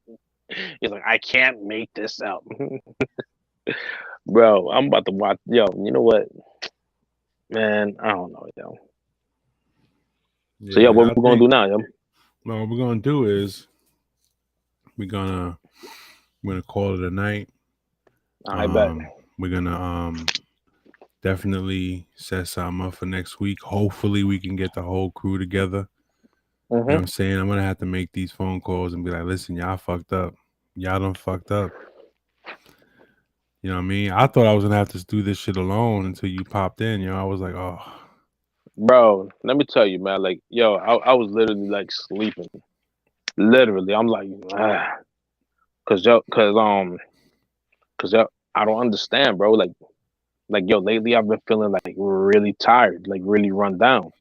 He's like, I can't make this up. Bro, I'm about to watch. Yo, you know what? Man, I don't know, yo. Yeah, so, what we're going to do now, yo? Well, what we're going to do is we're gonna call it a night. I bet. We're gonna definitely set something up for next week. Hopefully, we can get the whole crew together. You know what Mm-hmm. I'm saying? I'm gonna have to make these phone calls and be like, "Listen, y'all fucked up. Y'all done fucked up." You know what I mean? I thought I was gonna have to do this shit alone until you popped in. You know, I was like, "Oh, Bro, let me tell you, man. Like, yo, I was literally like sleeping. Literally, I'm like, cause yo, cause yo, I don't understand, bro. Like yo, lately I've been feeling like really tired, like really run down.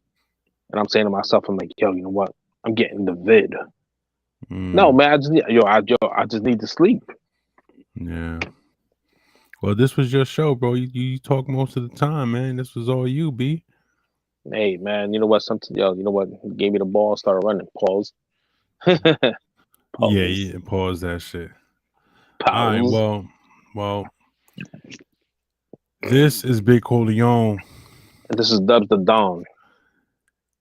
And I'm saying to myself, I'm like, yo, you know what? I'm getting the vid. No, mm, man, I just need to sleep. yeah." Well, this was your show, bro. You talk most of the time, man. This was all you, B. Hey, man, you know what? Something, yo, you know what? He gave me the ball, started running. Pause. Yeah, Pause. yeah. Pause that shit. All right. Pause. Well. This is Big Corleone. And this is Dubs the Dawn.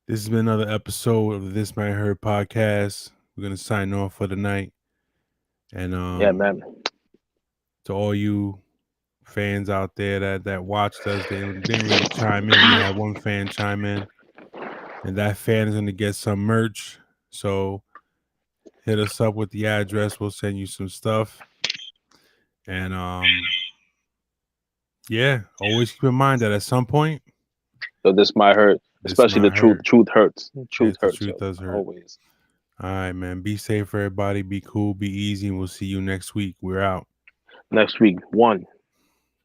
This has been another episode of the This Might Hurt podcast. We're gonna sign off for the night. And Yeah, man. to all you fans out there that watched us, they didn't really chime in. We had one fan chime in, and that fan is gonna get some merch. So hit us up with the address. We'll send you some stuff. And yeah, always keep in mind that at some point So this might hurt, this especially the might truth. hurt. Truth hurts. Truth Yes, the hurts, truth yo. does hurt. Always. All right, man. Be safe, everybody. Be cool. Be easy. And we'll see you next week. We're out. Next week, 1.